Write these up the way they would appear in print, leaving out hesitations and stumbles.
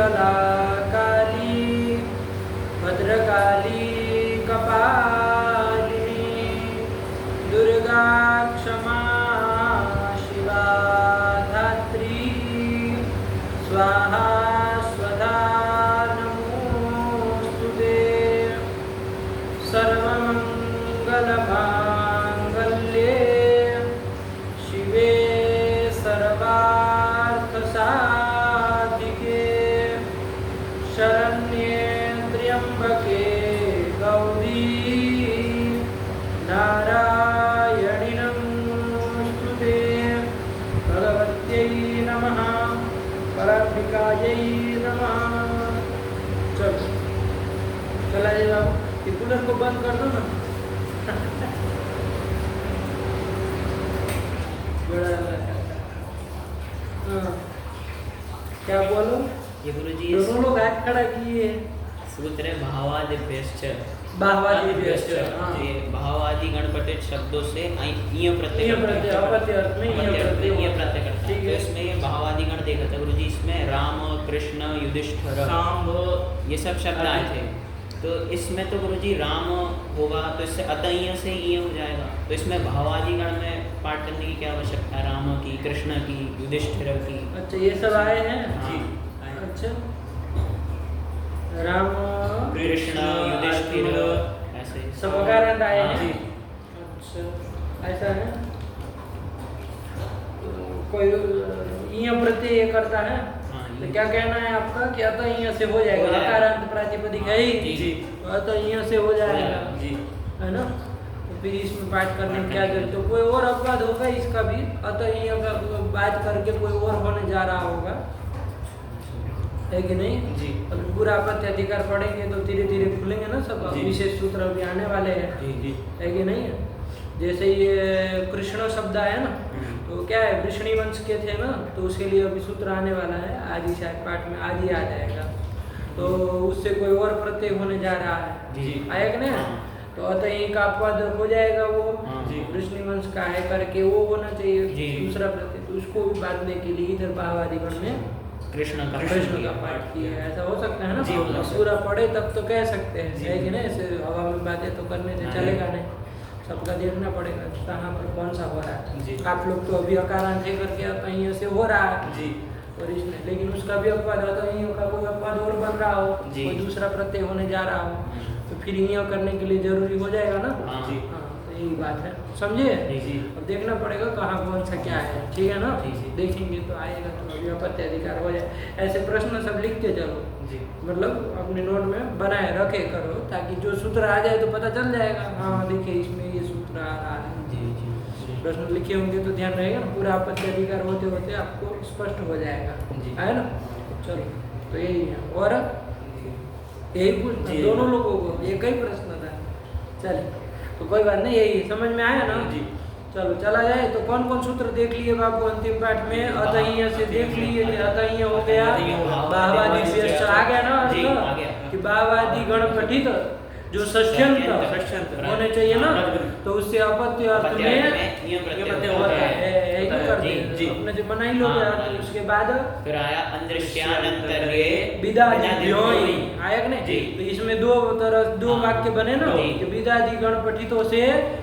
मंगला काली भद्रकाली कपालिनी दुर्गा क्षमा शिवा धात्री स्वाहा स्वधा नमोस्तुते सर्वमंगलमांगल्ये शिवे सर्वार्थसाधिके शरण्ये त्र्यंबके गौरी नारायणि नमोस्तुते भगवत्यै नमः परात्मिकायै नमः। चलो चला जाओ, ये कूलर को बंद कर दो ना। क्या बोलो ये गुरुजी दोनों लोग हाथ खड़ा किए। सूत्र है भावादिभ्यश्च। भावादिभ्यश्च, हाँ। ये भावादि गणपतित शब्दों से ईय प्रत्यय ईय प्रत्यय, अपत्य अर्थ में ईय प्रत्यय ईय प्रत्यय करता है। ठीक तो है। इसमें ये भावादि गण देखा था गुरुजी, इसमें राम कृष्ण युधिष्ठिर सांब ये सब शब्द आए थे। तो इसमें तो गुरुजी राम होगा तो इससे अतईय से ईय हो जाएगा। तो इसमें भावादि गण में पाठ करने की क्या आवश्यकता है? राम की, कृष्ण की, युधिष्ठिर की। अच्छा ये सब आए हैं। जी। अच्छा राम कृष्ण युधिष्ठिर ऐसे सब अकारांत आए हाँ। हैं। अच्छा ऐसा है। तो कोई ईय प्रत्यय करता है हाँ, तो ये- क्या कहना है आपका कि अतः ईय से हो जाएगा। हो जाएगा। अकारांत प्रातिपदिक है ही जी। तो अतः ईय से हो जाएगा, जी। है ना। तो फिर इसमें पाठ करने की क्या जरूरत है? कोई और अपवाद होगा इसका भी, अतः ईय का बात करके कोई और होने जा रहा होगा, है कि नहीं? जी। अब पूरा आपत्ति अधिकार पढ़ेंगे तो धीरे धीरे खुलेंगे ना सब। जी। विशेष सूत्र भी आने वाले हैं, जी जी है कि नहीं? जैसे ये कृष्ण शब्द है ना, तो क्या है, वृष्णि वंश के थे ना, तो उसके लिए अभी सूत्र आने वाला है। आज ही शायद पाठ में आज ही आ जाएगा। तो उससे कोई और प्रत्यय होने जा रहा है, जी। आया कि नहीं? हाँ। तो अतः ही का अपवाद हो जाएगा वो। हाँ। जी। वृष्णि वंश का है करके वो होना चाहिए जी। दूसरा प्रत्यय। तो उसको भी बांधने के लिए इधर भावादिगण में कृष्ण का कृष्ण का पाठ किया है। ऐसा हो सकता है ना? जी, हो सकता है। पूरा पढ़े तब तो कह सकते हैं, जी। है कि नहीं? ऐसे हवा में बातें तो करने से हाँ। चलेगा नहीं, सबका देखना पड़ेगा कहाँ पर कौन सा हो रहा जी। है। आप लोग तो अभी अकारांत है करके कहीं ऐसे हो रहा है जी और इसमें, लेकिन उसका भी अपवाद होता है, ईय का कोई अपवाद और बन रहा हो, जी। कोई दूसरा प्रत्यय होने जा रहा हो, हम्म। तो फिर ईय करने के लिए जरूरी हो जाएगा ना। हाँ। जी। हाँ, तो यही बात है, समझे? जी जी अब देखना पड़ेगा कहाँ कौन सा क्या है, ठीक है ना? जी, जी। देखेंगे तो आएगा, तो अभी अपत्य अधिकार हो जाए। ऐसे प्रश्न सब लिखते चलो, जी मतलब अपने नोट में बनाए रखे करो, ताकि जो सूत्र आ जाए तो पता चल जाएगा। हाँ देखिए इसमें ये सूत्र आ रहा है। जी जी प्रश्न लिखे होंगे तो ध्यान रहेगा ना, पूरा आपत्ति अधिकार होते होते आपको स्पष्ट हो जाएगा, जी। है ना? चलो तो यही है। और यही पूछना जी। दोनों लोगों को, एक ही प्रश्न था। चलिए तो कोई बात नहीं, यही समझ में आया ना? जी। चलो चला जाए। तो कौन कौन सूत्र देख लिए बाबू अंतिम पाठ में? अतः से देख लिए थे, अतः हो गया, भावादि व्यस्त आ गया ना जी, अर्थ? आ गया। कि भावादि गण पठित जो षष्ठ्यंत होने चाहिए ना, तो उससे अपत्य अर्थ में ईय प्रत्यय होता होता है। है। यही तो करते जी, हैं, जी। अपने जो बना ही लोगे हाँ, अर्थ, उसके बाद फिर आया अंदृश्यानंतर्ये विदादिभ्योई आया कि नहीं? जी। तो इसमें दो तरह दो हाँ। वाक्य बने ना, जी। कि विदादि गण पठितों से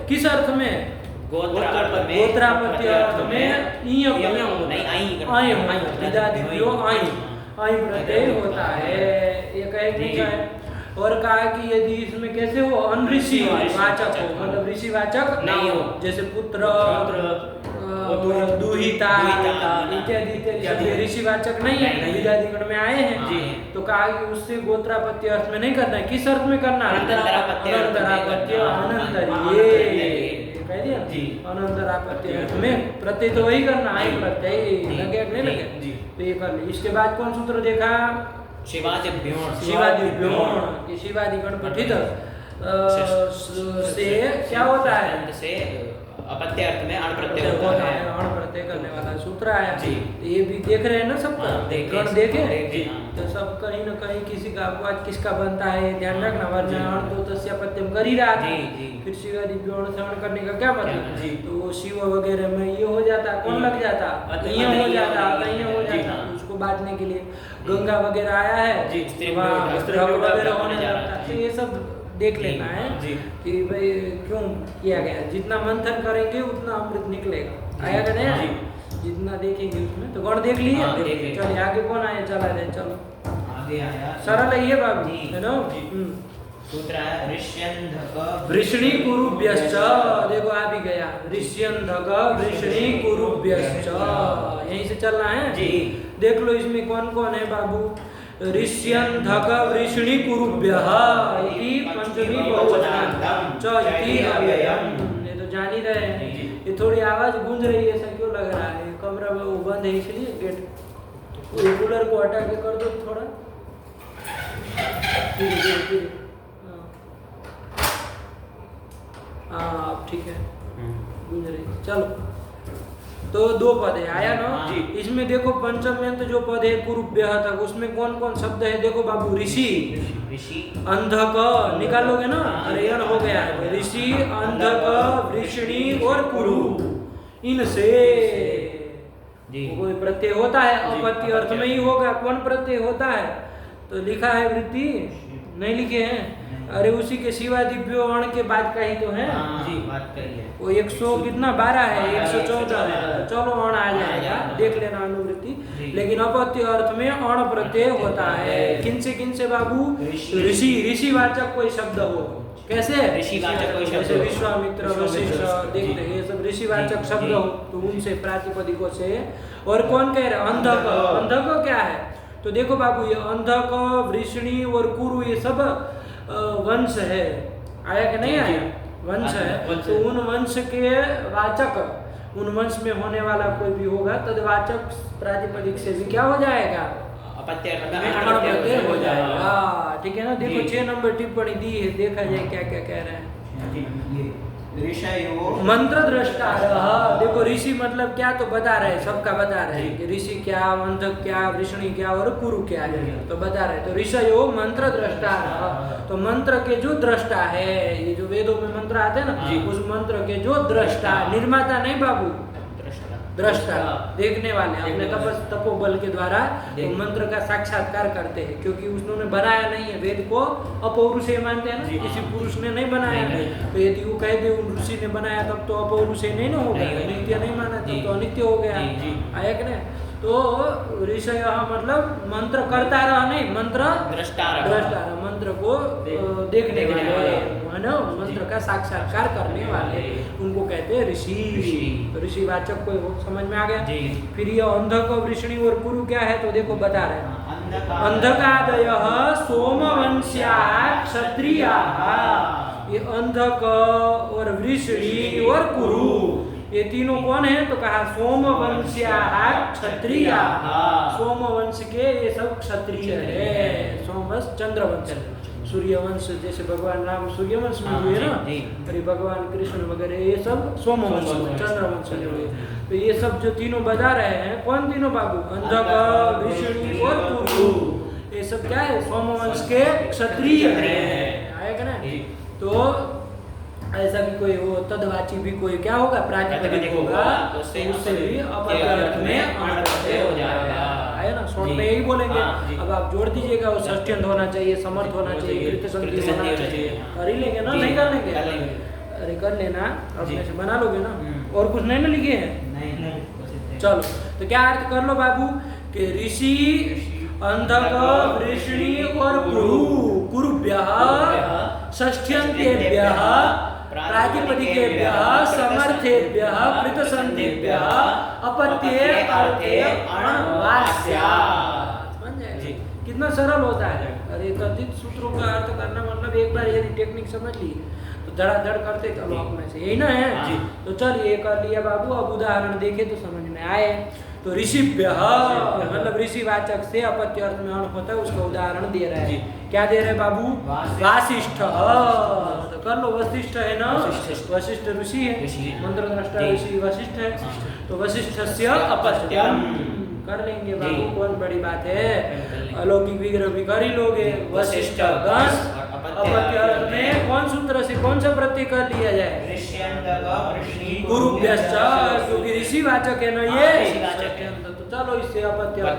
किस अर्थ में? गोत्रापत्य गोत्रापत्य अर्थ में ईय नहीं आई आई विदादिभ्यो आई आई प्रत्यय होता है। ये कहे कि क्या है? और कहा कि यदि इसमें कैसे हो, अनऋषि वाचक हो, मतलब ऋषि वाचक नहीं हो, जैसे पुत्र, दुहिता इत्यादि इत्यादि ऋषिवाचक नहीं है, नहीं। विदादिगण में आए हैं। जी। तो कहा कि उससे गोत्रापत्य अर्थ में नहीं करना है। किस अर्थ में करना है? अनंतरापत्य अर्थ में अनंतरापत्य करना। अनंतर्ये कह दिया जी। अनंतरापत्य अर्थ में प्रत्यय तो वही करना, आई प्रत्यय जी। लगे कि नहीं लगे? जी। तो ये कर ले। इसके बाद कौन सूत्र देखा? शिवादिभ्यों शिवादिभ्यों कि शिवादिगण पठित से क्या होता है? से अपत्य अर्थ में अण प्रत्यय होता होता है, है। अण प्रत्यय करने वाला सूत्र आया। जी। तो ये भी देख रहे हैं ना सबका? हाँ, देखे। गण देखे? जी। तो सब कहीं न कहीं किसी का अपवाद किसका बनता है, ध्यान हाँ, रखना, वरना जी। अण तो तस्यापत्यम कर ही रहा था। जी, जी। फिर शिवादिभ्यों श्रवण करने का क्या मतलब? जी। तो शिव वगैरह में ये हो जाता, कौन जी। लग जाता? अतः अतः हो नहीं जाता, हो अतः हो जी, जाता, हाँ। उसको बांधने के लिए। गंगा वगैरह आया है जी, स्त्री वहाँ विरोध, वस्त्र स्त्री विरोध वगैरह होने होने जा रहा लगता है। है। तो ये सब देख लेना है जी। कि भाई क्यों किया गया। जितना मंथन करेंगे उतना अमृत निकलेगा। आया कि नहीं? जितना देखेंगे उसमें। तो गौड़ देख लिए? हाँ, देख लिए। चलिए आगे कौन आया? चला जाए चलो। आगे आया सरल है ये बाबू, जी, है ना? जी। सूत्र है ऋष्यंधक वृष्णि कुरुभ्यश्च। देखो आ भी गया, ऋष्यंधक वृष्णि कुरुभ्यश्च। यहीं से चलना है जी। देख लो इसमें कौन कौन है बाबू। ऋष्यंधक वृष्णि कुरुभ्यः इति पंचमी बहुवचनान्तं च इति अव्ययम्। ये तो जान ही रहे हैं। ये थोड़ी आवाज गूंज रही है, ऐसा क्यों लग रहा है? कमरा में वो बंद है इसलिए गेट। वो कूलर को हटा के कर दो थोड़ा। धीरे धीरे धीरे। हाँ अब ठीक है, गूंज रही है। चलो तो दो पद है, आया ना? जी। इसमें देखो पंचम में तो जो पद है कुरुभ्यः तक, उसमें कौन कौन शब्द है? देखो बाबू, ऋषि, अंधक निकालोगे ना? अरे यार हो गया है। ऋषि, अंधक, वृष्णि और कुरु, इनसे कोई प्रत्यय होता है? अपत्य अर्थ में ही होगा। कौन प्रत्यय होता है? तो लिखा है वृत्ति, नहीं लिखे हैं? अरे उसी के सिवा दिव्यो अण के बाद का ही तो है। जी, बात कही है। वो 100 कितना 12 है, 114 है। चलो अण आ जाएगा, देख लेना अनुवृत्ति। लेकिन अपत्य अर्थ में अण प्रत्यय होता है। किनसे बाबू? ऋषि, ऋषिवाचक कोई शब्द हो। कैसे? ऋषिवाचक कोई शब्द जैसे हो। विश्वामित्र, वशिष्ठ, देखते ये सब ऋषिवाचक शब्द हो तो उनसे प्रातिपदिकों से। और कौन कह रहे? अंधक। अंधक क्या है? तो देखो बाबू, ये अंधक, वृष्णि और कुरु ये सब वंश है। आया कि नहीं आया? वंश है। तो उन वंश के वाचक, उन वंश में होने वाला कोई भी होगा तदवाचक प्रातिपदिक से भी क्या हो जाएगा? अपत्य प्रत्यय हो जाएगा। ठीक है ना? देखो 6 नंबर टिप्पणी दी है, देखा जाए क्या क्या कह रहे हैं। मंत्र दृष्टा। देखो ऋषि मतलब क्या तो बता रहे, सबका बता रहे हैं कि ऋषि क्या, अंधक क्या, वृष्णि क्या और कुरु क्या है, तो बता रहे। तो ऋषयो मंत्र दृष्टा। तो मंत्र के जो दृष्टा है, ये जो वेदों में मंत्र आते हैं ना, उस मंत्र के जो दृष्टा, निर्माता नहीं बाबू, दृष्टा, देखने वाले, अपने तपोबल के द्वारा तो मंत्र का साक्षात्कार करते हैं। क्योंकि उन्होंने बनाया नहीं है, वेद को अपौरुषेय मानते हैं ना, किसी पुरुष ने नहीं बनाया। तो यदि वो कह दे उन ऋषि ने बनाया तब तो अपौरुषेय नहीं ना हो गया, नित्य नहीं माना तब तो अनित्य हो गया। आया कि नहीं? तो ऋषय मतलब मंत्र करता रहा नहीं, मंत्र दृष्टा रहा, मंत्र को देखने वाले, है ना? मंत्र का साक्षात्कार करने वाले, उनको कहते हैं ऋषि। तो ऋषिवाचक कोई हो, समझ में आ गया? फिर ये अंधक, वृष्णि और कुरु क्या है? तो देखो बता रहे हैं, अंधकादयः सोमवंश्या क्षत्रियाः। ये अंधक और वृष्णि और कुरु ये तीनों कौन है? तो कहा सोमवंश्या क्षत्रियाः। सोमवंश के ये सब क्षत्रिय है। सोमवंश चंद्रवंश, सूर्यवंश जैसे भगवान राम सूर्यवंश में हुए ना, अरे भगवान कृष्ण वगैरह ये सब सोमवंश में, चंद्रवंश में हुए। तो ये सब जो तीनों बता रहे हैं, कौन तीनों बाबू? अंधक, वृष्णि और कुरु, ये सब क्या है? सोमवंश के क्षत्रिय है। आया क्या ना? तो ऐसा भी कोई हो, तदवाची भी कोई क्या होगा? प्रातिपदिक होगा, उससे भी अपत्य अर्थ में अणप्रत्यय हो जाएगा। आया ना? शॉर्ट में यही बोलेंगे। अब आप जोड़ दीजिएगा, वो षष्ट्यंत होना चाहिए, समर्थ होना चाहिए, कृतसंधि होना चाहिए। कर ही लेंगे ना? नहीं कर लेंगे? अरे कर लेना, अपने से बना लोगे ना? और कुछ नहीं ना लिखे हैं? नहीं। चलो तो क्या अर्थ कर लो बाबू कि ऋषि, अंधक, वृष्णि और कुरु, कुरुभ्यः, षष्ट्यन्तेभ्यः, प्रातिपदिकेभ्यः, समर्थेभ्यः, कृतसन्धिभ्यः, अपत्ये अर्थे अणवास्यात्। समझ जाए? कितना सरल होता है। अरे कथित सूत्रों का अर्थ करना मतलब एक बार यदि टेक्निक समझ ली तो धड़ाधड़ करते चलो अपने से, यही ना है? तो चल ये कर लिया बाबू, अब उदाहरण देखे तो समझ में आए। तो ऋषिभ्यः मतलब ऋषिवाचक से अपत्य अर्थ में अण होता है, उसका उदाहरण दे रहा है। क्या दे रहे बाबू? वासिष्ठ। तो कर लो, वशिष्ठ है ना? वशिष्ठ ऋषि है, मंत्र दृष्टा ऋषि वशिष्ठ है। तो वशिष्ठस्य अपत्यम कर लेंगे बाबू, कौन बड़ी बात है? अलौकिक विग्रह भी कर ही लोगे। वशिष्ठ गण अपत्य अर्थ में कौन सूत्र से कौन सा प्रत्यय कर लिया जाए? कुरुभ्यश्च, क्योंकि ऋषिवाचक है ना ये। तो चलो इससे अपत्य और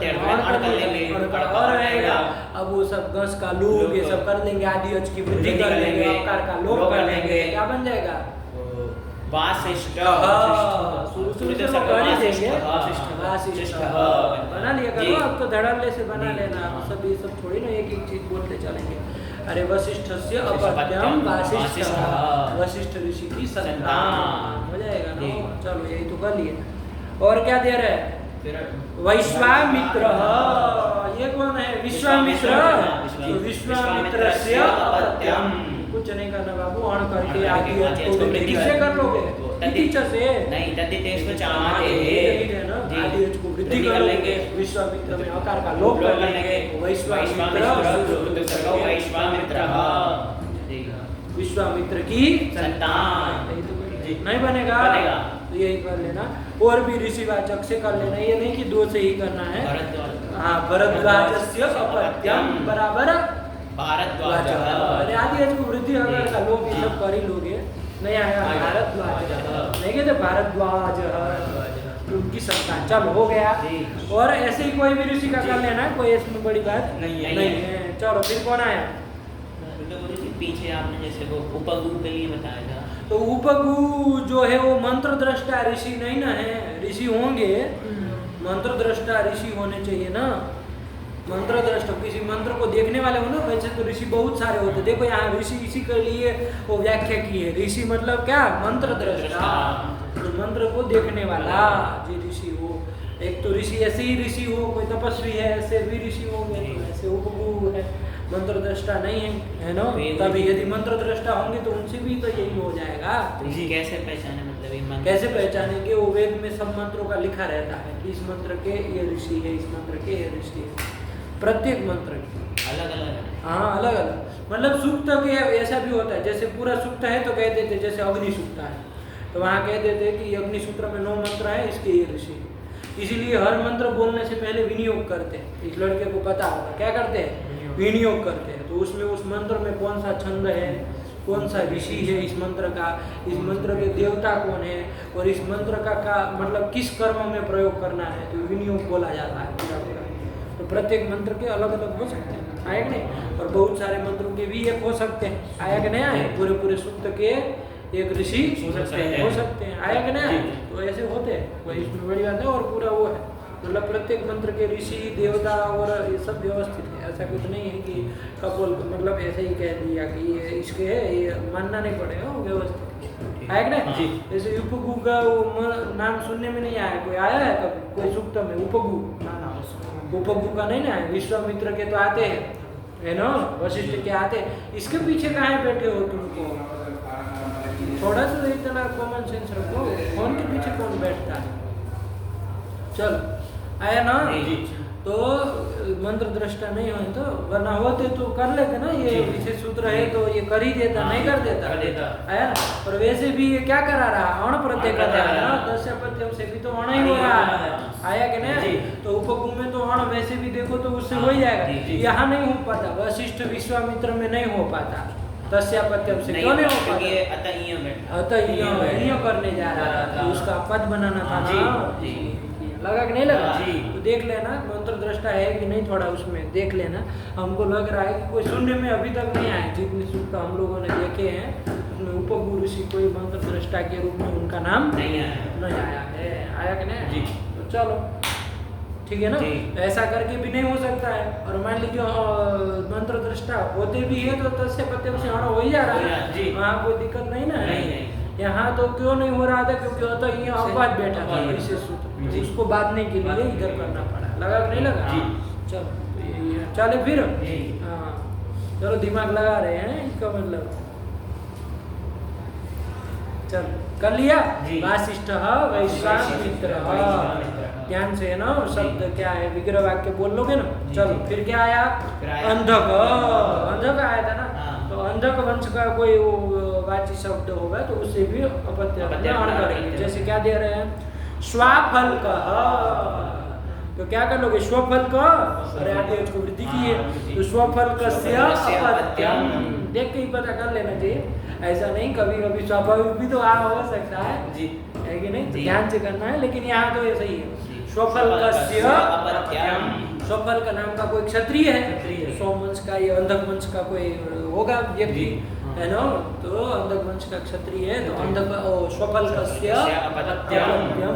कर लेंगे, और रहेगा। अब वो सब गस का लोग ये सब कर लेंगे, आदि अच की वृद्धि कर लेंगे, अकार का लोप कर लेंगे, क्या बन जाएगा? वासिष्ठ। शुरू से वासिष्ठ बना लिया करो। अब तो धड़ल्ले से बना लेना, सब ये सब थोड़ी ना एक एक चीज बोलते चलेंगे। अरे वशिष्ठस्य अपत्यम वासिष्ठ, वशिष्ठ ऋषि की संतान हो जाएगा ना। चलो यही तो कर लिए। और क्या दे रहे हैं? वैश्वामित्र, ये कौन है? विश्वामित्र। तो विश्वामित्रस्य अपत्यम, कुछ नहीं करना बाबू, अण करके आदि को वृद्धि से कर लोगे, तिथिच से नहीं, तद्धितेष्व चामाते ना, आदि को वृद्धि कर लेंगे, विश्वामित्र में आकार का लोप कर लेंगे, विश्वामित्र की संतान। नहीं बनेगा, तो यही कर लेना। और भी ऋषिवाचक से कर लेना, ये नहीं कि दो से ही करना है। हाँ, भरद्वाजस्य अपत्यम बराबर भारद्वाज। अरे आदि को वृद्धि अगर का लोग ये सब कर ही लोगे, नहीं आएगा भारद्वाज, नहीं कहते भारद्वाज, उनकी संतान। चलो हो गया। और ऐसे ही कोई भी ऋषि का कर लेना, कोई इसमें बड़ी बात नहीं है। चलो फिर कौन आया? पीछे आपने जैसे वो उपगु के लिए बताया था, तो उपगु जो है वो मंत्र दृष्टा ऋषि नहीं ना है। ऋषि होंगे, मंत्र दृष्टा ऋषि होने चाहिए ना। मंत्र दृष्टा, किसी मंत्र को देखने वाले हो ना। वैसे तो ऋषि बहुत सारे होते, देखो यहाँ ऋषि इसी के लिए वो व्याख्या की है। ऋषि मतलब क्या? मंत्र दृष्टा, तो मंत्र को देखने वाला जी ऋषि हो। एक तो ऋषि ऐसे ही ऋषि हो, कोई तपस्वी है ऐसे भी ऋषि होंगे, तो ऐसे उपगु है, मंत्र दृष्टा नहीं है ना। तभी यदि मंत्र दृष्टा होंगे तो उनसे भी तो यही हो जाएगा। कैसे पहचाने? मतलब कैसे पहचानेंगे? वो वेद में सब मंत्रों का लिखा रहता है कि इस मंत्र के ये ऋषि है, इस मंत्र के ये ऋषि है। प्रत्येक मंत्र की अलग अलग, हाँ अलग अलग। मतलब सूक्त के ऐसा भी होता है, जैसे पूरा सूक्त है तो कह देते, जैसे अग्नि सूक्त है तो वहाँ कह देते कि अग्नि सूत्र में 9 मंत्र है, इसके ये ऋषि। इसीलिए हर मंत्र बोलने से पहले विनियोग करते हैं। इस लड़के को पता होगा क्या करते हैं? विनियोग करते हैं। तो उसमें उस मंत्र में कौन सा छंद है, कौन सा ऋषि है इस मंत्र का, इस मंत्र के देवता कौन है, और इस मंत्र का मतलब किस कर्म में प्रयोग करना है, तो विनियोग बोला जाता है पूरा पूरा। तो प्रत्येक मंत्र के अलग अलग हो सकते हैं, आया कि नहीं? और बहुत सारे मंत्रों के भी एक हो सकते हैं, आया कि नहीं? आए पूरे पूरे सूक्त के एक ऋषि हो सकते हैं, आया कि नहीं? तो ऐसे होते हैं, कोई इसमें बड़ी बात है। और पूरा वो है, मतलब प्रत्येक मंत्र के ऋषि देवता और ये सब व्यवस्थित है। ऐसा कुछ नहीं है कि कपोल मतलब ऐसे ही कह दिया कि ये इसके है, ये मानना नहीं पड़ेगा, वो व्यवस्थित है कि नहीं? जैसे उपगु का वो नाम सुनने में नहीं आया, कोई आया है कभी कोई सूक्त में उपगु? उपगु का नहीं ना है। विश्वामित्र के तो आते हैं, है ना, वशिष्ठ के आते हैं। इसके पीछे कहाँ बैठे हो तुमको? थोड़ा सा इतना कॉमन सेंस रखो, फोन के पीछे कौन बैठता है? चलो आया ना। तो मंत्र दृष्टा नहीं हो तो, वरना होते तो कर लेते ना, ये विशेष सूत्र है तो ये कर ही देता, नहीं कर देता आया ना। और वैसे भी ये क्या करा रहा? अण प्रत्यय कर रहा है ना, दस्यापत्यम से भी तो अण ही हो रहा है, आया कि नहीं? तो उपगु में तो अण वैसे भी देखो तो उससे हो ही जाएगा। यहाँ नहीं हो पाता, वशिष्ठ विश्वामित्र में नहीं हो पाता, दस्यापत्यम से क्यों नहीं हो पाता? अतः करने जा रहा था, उसका पद बनाना था ना। लगा कि नहीं लगा? तो देख लेना मंत्र दृष्टा है कि नहीं, थोड़ा उसमें देख लेना। हमको लग रहा है कि कोई शून्य में अभी तक नहीं आए, जितने सूक्त हम लोगों ने देखे हैं उसमें उपगु ऋषि कोई मंत्र दृष्टा के रूप में उनका नाम नहीं आया है, आया कि नहीं? तो चलो ठीक है ना। ऐसा करके भी नहीं हो सकता है। और मान लीजिए मंत्र दृष्टा होते भी है तो तस्यापत्यम से अण हो ही जा रहा है, वहाँ कोई दिक्कत नहीं ना है। यहाँ तो क्यों नहीं हो रहा था? क्योंकि तो यहाँ अपवाद बैठा था विशेष सूत्र, उसको बांधने के लिए इधर करना पड़ा। लगा कि नहीं लगा? चलो चले फिर। हाँ चलो दिमाग लगा रहे हैं, इसका मतलब चल कर लिया। वासिष्ठ वैश्वामित्र, ध्यान से है ना। शब्द क्या है? विग्रह वाक्य बोल लोगे ना। चलो फिर क्या आया? अंधक, अंधक आया था ना। तो अंधक वंश का कोई वाची शब्द होगा तो उससे भी अपत्य करेंगे। जैसे क्या दे रहे हैं? स्वाफल्क, तो क्या कर लोगे? स्वफल्क, अरे आगे उसको वृद्धि की है तो स्वफल्क से अपत्यम, देख के ही पता कर लेना चाहिए। ऐसा नहीं, कभी कभी स्वाभाविक भी तो हो सकता है, है कि नहीं? ध्यान से करना है, लेकिन यहाँ तो ऐसा ही है। स्वफल्कस्य अपत्यम। स्वफल का नाम का कोई क्षत्रिय है, क्षत्रिय है। सोमवंश का या अंधक वंश का कोई होगा व्यक्ति, हाँ। है ना, तो अंधक वंश का क्षत्रिय है, तो अंधक स्वफल्कस्य अपत्यम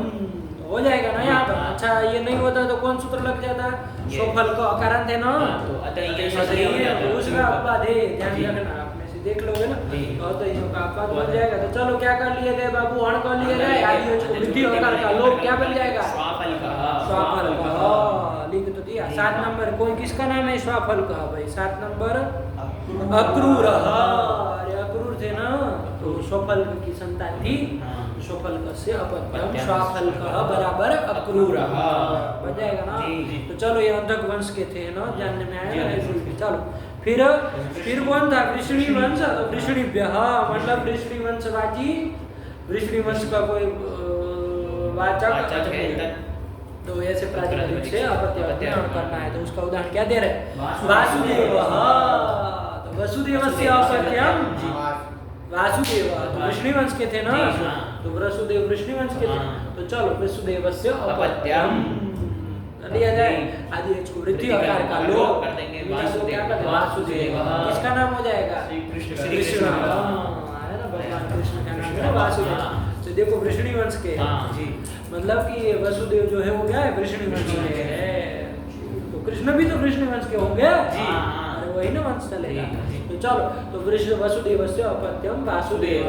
हो जाएगा ना यहाँ पर। अच्छा ये नहीं होता तो कौन सूत्र लग जाता? स्वफल का अकारांत है ना, तो अतः तो उसका अपवाद है, ध्यान जी। रखना, आप में से देख लोगे ना, जी। तो इनों का अपवाद बन जाएगा। तो चलो क्या कर लिए गए बाबू, अण कर लिए गए, आदि उसको वृद्धि अकार का लोप क्या बन जाएगा? स्वाफल का। स्वाफल का, लिख तो दिया। 7 नंबर कोई किसका नाम है स्वाफल का भाई? 7 नंबर अक्रूर। अरे अक्रूर थे ना, तो स्वफल की संतान थी, स्वफल से अपत्यम स्वाफल बराबर अक्रूर बन जाएगा ना। जी। तो चलो ये अंधक वंश के थे ना, जानने में आया ना ऐसे। चलो फिर कौन था? वृष्णि वंश। तो वृष्णिभ्यः मतलब वृष्णि वंशवाची, वृष्णि वंश का कोई वाचक है। तो ऐसे प्रातिपदिक से अपत्यम करना है, तो उसका उदाहरण क्या दे रहे हैं? वासुदेव। तो वसुदेवस्य अपत्यम वासुदेव, तो वृष्णिवंश के थे ना, जी, हाँ। तो वसुदेव वृष्णिवंश के थे, हाँ। तो चलो वसुदेवस्य अपत्यम लिया जाए, आदि को वृद्धि आकार का लोप कर देंगे, क्या करते हैं? वासुदेव। किसका नाम हो जाएगा? श्री कृष्ण का। श्री कृष्ण। हाँ, है ना, भगवान कृष्ण का नाम है ना वासुदेव। हाँ। तो देखो वृष्णिवंश के, हाँ। जी। मतलब कि ये वसुदेव जो है वो क्या है? वृष्णिवंश के है, तो कृष्ण भी तो वृष्णिवंश के होंगे। हाँ। अरे वही ना वंश चलेगा। जी। तो चलो, तो वसुदेवस्य अपत्यम वासुदेव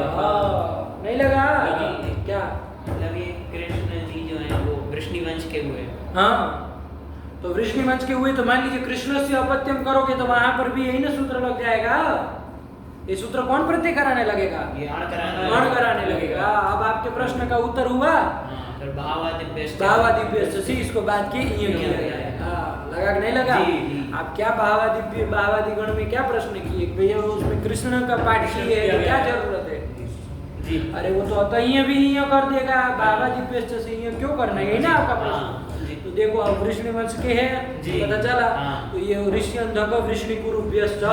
नहीं लगा लगी। क्या? मतलब ये कृष्ण जी जो है वो वृष्णिवंश के हुए। हाँ, तो वृष्णिवंश के हुए, तो मान लीजिए कृष्ण से अपत्यम करोगे तो वहां पर भी यही ना सूत्र लग जाएगा। ये सूत्र कौन प्रत्यय कराने लगेगा? ये अण अण कराने लगेगा। अब आपके प्रश्न का उत्तर हुआ फिर भावादिभ्यश्च। भावादिभ्य से, इसको बात की ये किया जाएगा। हाँ, लगा कि नहीं लगा? जी, जी। आप क्या भावादि गण में क्या प्रश्न किए? भैया उसमें कृष्ण का पाठ किए है, तो क्या जरूरत है? जी। अरे वो तो अतः भी ये कर देगा, भावादिभ्य से ये क्यों करना है, यही ना आपका प्रश्न। हाँ, जी। तो देखो अब वृष्णि वंश के हैं, जी। पता चला। हाँ। तो ये ऋष्यंधक वृष्णि कुरुभ्यश्च,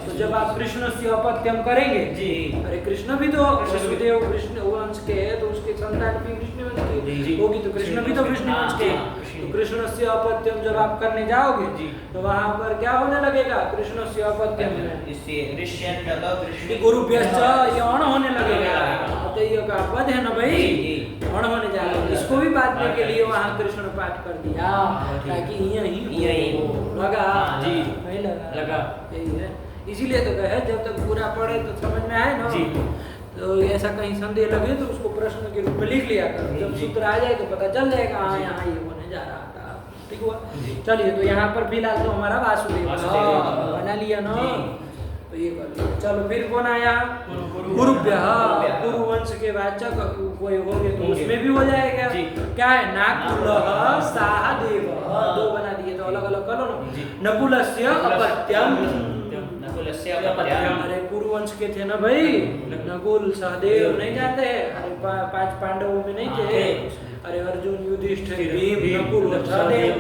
तो जब आप कृष्ण से अपत्यम करेंगे, जी। अरे कृष्ण भी तो वसुदेव वृष्णि वंश के है, तो उसके संतान भी वृष्णि वंश जी। की होगी, तो कृष्ण भी तो वृष्णि वंश के हैं। हाँ, तो कृष्ण से अपत्यम जब आप करने जाओगे, जी। तो वहां पर क्या होने लगेगा? कृष्ण से अपत्यम में इससे ऋष्यंधक वृष्णि गुरुभ्यश्च ये अण होने लगेगा। तो ये का पद है ना भाई, जी, जी। अण होने जा रहा है। इसको भी बांटने के लिए वहां कृष्ण पाठ कर दिया, ताकि यही हो। लगा? हाँ, जी। नहीं लगा? लगा। यही है, इसीलिए तो कहे जब तक पूरा पढ़े तो समझ में आए ना। जी। तो ऐसा कहीं संदेह लगे तो उसको प्रश्न के रूप में लिख लिया करो, जब जी। सूत्र आ जाए तो पता चल जाएगा, हाँ जी। यहाँ ये होने जा रहा था। ठीक हुआ? जी। चलिए, तो यहाँ पर फिलहाल तो हमारा वासुदेव वासुदेव। बना लिया ना, जी। तो ये कर लिया। चलो फिर कौन आया? गुरु- गुरुभ्य। गुरुभ्य। गुरुवंश के वाचक कोई होंगे तो उसमें भी हो जाएगा। जी। क्या है? नाकुलः साहदेवः, दो बना दिए, तो अलग अलग करो ना। जी। नकुलस्य अपत्यम। नकुलस्य अपत्यम। अरे कुरुवंश के थे ना भाई, नकुल सहदेव नहीं जाते हैं? अरे 5 पांडवों में नहीं थे? अरे अर्जुन युधिष्ठिर भीम नकुल और सहदेव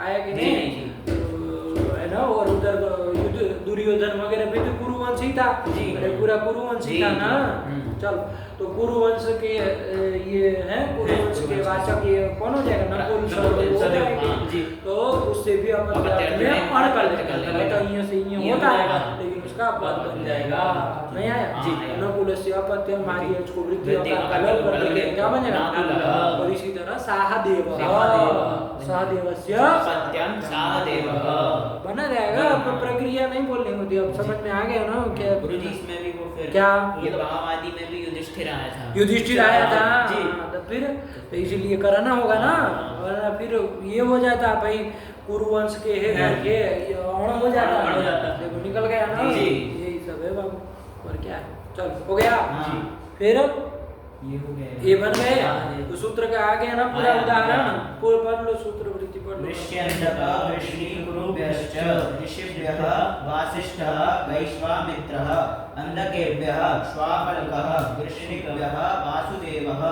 आया कि जी, नहीं? जी। तो है ना, और उधर दुर्योधन वगैरह भी तो कुरुवंश ही था। जी। अरे पूरा कुरुवंश ही जी, था ना। जी। चल, तो कुरुवंश के ये है, कुरुवंश के वाचक ये कौन हो जाएगा? नकुल सहदेव हो सहदेव, जाएंगे। हाँ, जी। तो उससे भी अपन अपत्यर्थ में अण कर कर लेंगे, लेंगे। तो यहाँ से ये ये होता है, हाँ। लेकिन उसका अपवाद बन जाएगा। नहीं आया? जी। नकुल से अपत्यम आदि उसको वृद्धि वृद्धि का का लोप कर कर देंगे, देंगे। क्या बनेगा? नाकुलः। और इसी तरह साहदेव सहदेवस्य अपत्यम साहदेवः। बना जाएगा। अब प्रक्रिया नहीं बोलनी होती, अब समझ में आ गया ना क्या? गुरुजी इसमें भी वो फिर क्या? ये भावादि में भी युधिष्ठिर आया था। युधिष्ठिर आया था जी। तो फिर तो इसीलिए कराना होगा ना, वरना फिर ये हो जाता भाई कुरुवंश के है करके ये अण हो जाता। अण हो जाता। देखो निकल गया ना। जी। यही सब है बाबू, और क्या है? चल हो गया। हाँ। फिर ये हो गया। ये बन गए। हाँ। तो सूत्र का आ गया ना पूरा आया। उदाहरण। पूरा पढ़ लो सूत्र वृत्ति पढ़ लो। ऋष्यंधक वृष्णि कुरुभ्यश्च ऋषिभ्यः वासिष्ठः वैश्वामित्रः अंधकेभ्यः श्वाफल्कः वृष्णिभ्यः वासुदेवः।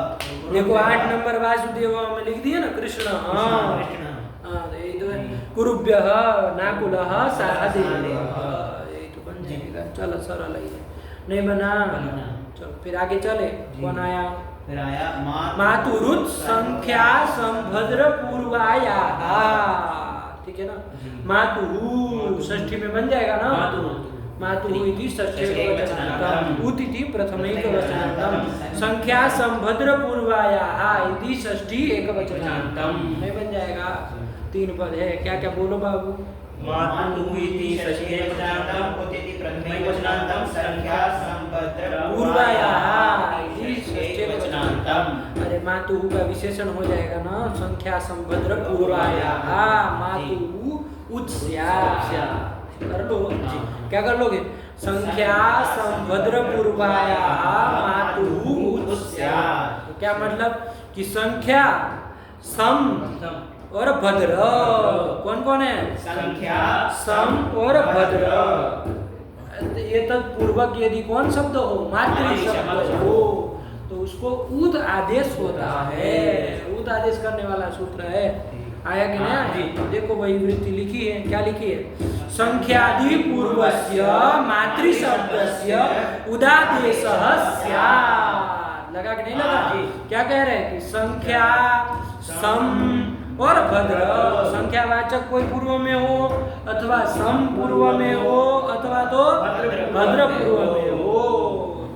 देखो 8 नंबर वासुदेव में लिख दिया ना कृष्ण। हाँ कृष्ण। हाँ, तो यही तो है। कुरुभ्यः नाकुलः साहदेवः, यही तो बन जाएगा। चलो सरल ही है, नहीं बना? बना। चलो फिर आगे चले। कौन आया? फिर आया मातुरुत संख्या संभद्र पूर्वायाः, ठीक है ना। मातुरु षष्ठी में बन जाएगा ना, मातुः इति षष्ठी एकवचनान्तम्, उत इति प्रथमैकवचनान्तम्, संख्या संभद्र पूर्वायाः इति षष्ठी एकवचनान्तम्, नहीं बन जाएगा। 3 पद है, क्या क्या बोलो बाबू। मातुः इति षष्ठी एकवचनान्तम्, उत इति प्रथमैकवचनान्तम्, संख्या संभद्र पूर्वायाः इति षष्ठी एकवचनान्तम्। अरे मातुः का विशेषण हो जाएगा ना, संख्या संभद्र पूर्वायाः, मातुः उत्स्या, कर लो। क्या कर लोगे, संख्या संभद्र पूर्वायाः मातुः उत्स्या। तो क्या मतलब कि संख्या सम और भद्र, कौन कौन है, संख्या सम और भद्र। ये तत्पूर्वक यदि कौन शब्द हो, मातृ शब्द हो, तो उसको उद आदेश होता है। उद आदेश करने वाला सूत्र है, आया कि नहीं। देखो वही वृत्ति लिखी है, क्या लिखी है, संख्यादि पूर्वस्य मातृ शब्दस्य उदादेशः स्यात्। लगा कि नहीं लगा, क्या कह रहे हैं कि संख्या सम और भद्र, संख्यावाचक कोई पूर्व में हो अथवा सम पूर्व में हो अथवा तो भद्र पूर्व में हो,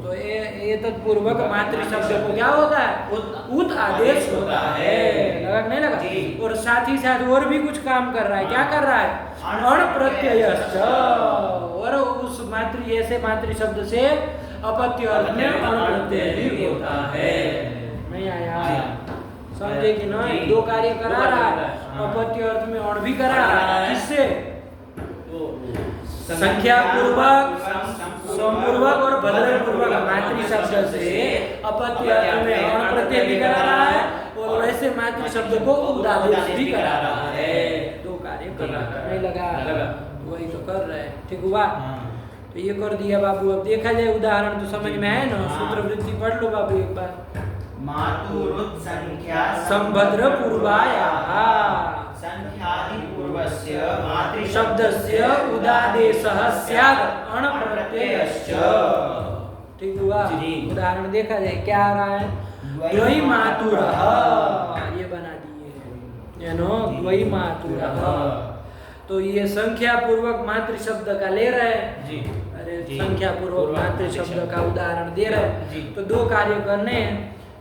तो ये तत्पूर्वक मातृ शब्द को क्या होता है, उत आदेश होता है। लगा नहीं लगा। और साथ ही साथ और भी कुछ काम कर रहा है, क्या कर रहा है, अण प्रत्ययश्च, और उस मातृ ऐसे मातृ शब्द से अपत्य अर्थ में अण प्रत्यय भी होता है। नहीं आया, समझे कि नहीं। 2 कार्य करा रहा है, अपत्य अर्थ में और भी करा रहा है, किससे, संख्या पूर्वक, समपूर्वक और भद्र पूर्वक मातृ शब्द से अपत्य अर्थ में अण प्रत्यय भी करा रहा है, और वैसे मातृ शब्द को उदादेश भी करा रहा है। 2 कार्य कर रहा है, नहीं लगा, वही तो कर रहे हैं, ठीक हुआ। तो ये कर दिया बाबू। अब देखा जाए उदाहरण तो समझ में आए ना, सूत्र वृत्ति पढ़ लो बाबू एक बार। मातुरुत संख्या संभद्र पूर्वायाः संख्यादि पूर्वस्य मातृ शब्दस्य उदादेशः स्यात् अण प्रत्ययश्च, ठीक हुआ। उदाहरण देखा जाए, क्या आ रहा है, द्वै मातुरः, ये बना दिए, यानो द्वै मातुरः। तो ये संख्या पूर्वक मातृ शब्द का ले रहे हैं, अरे संख्या पूर्वक मातृ शब्द का उदाहरण दे रहे हैं। तो 2 कार्य करने हैं,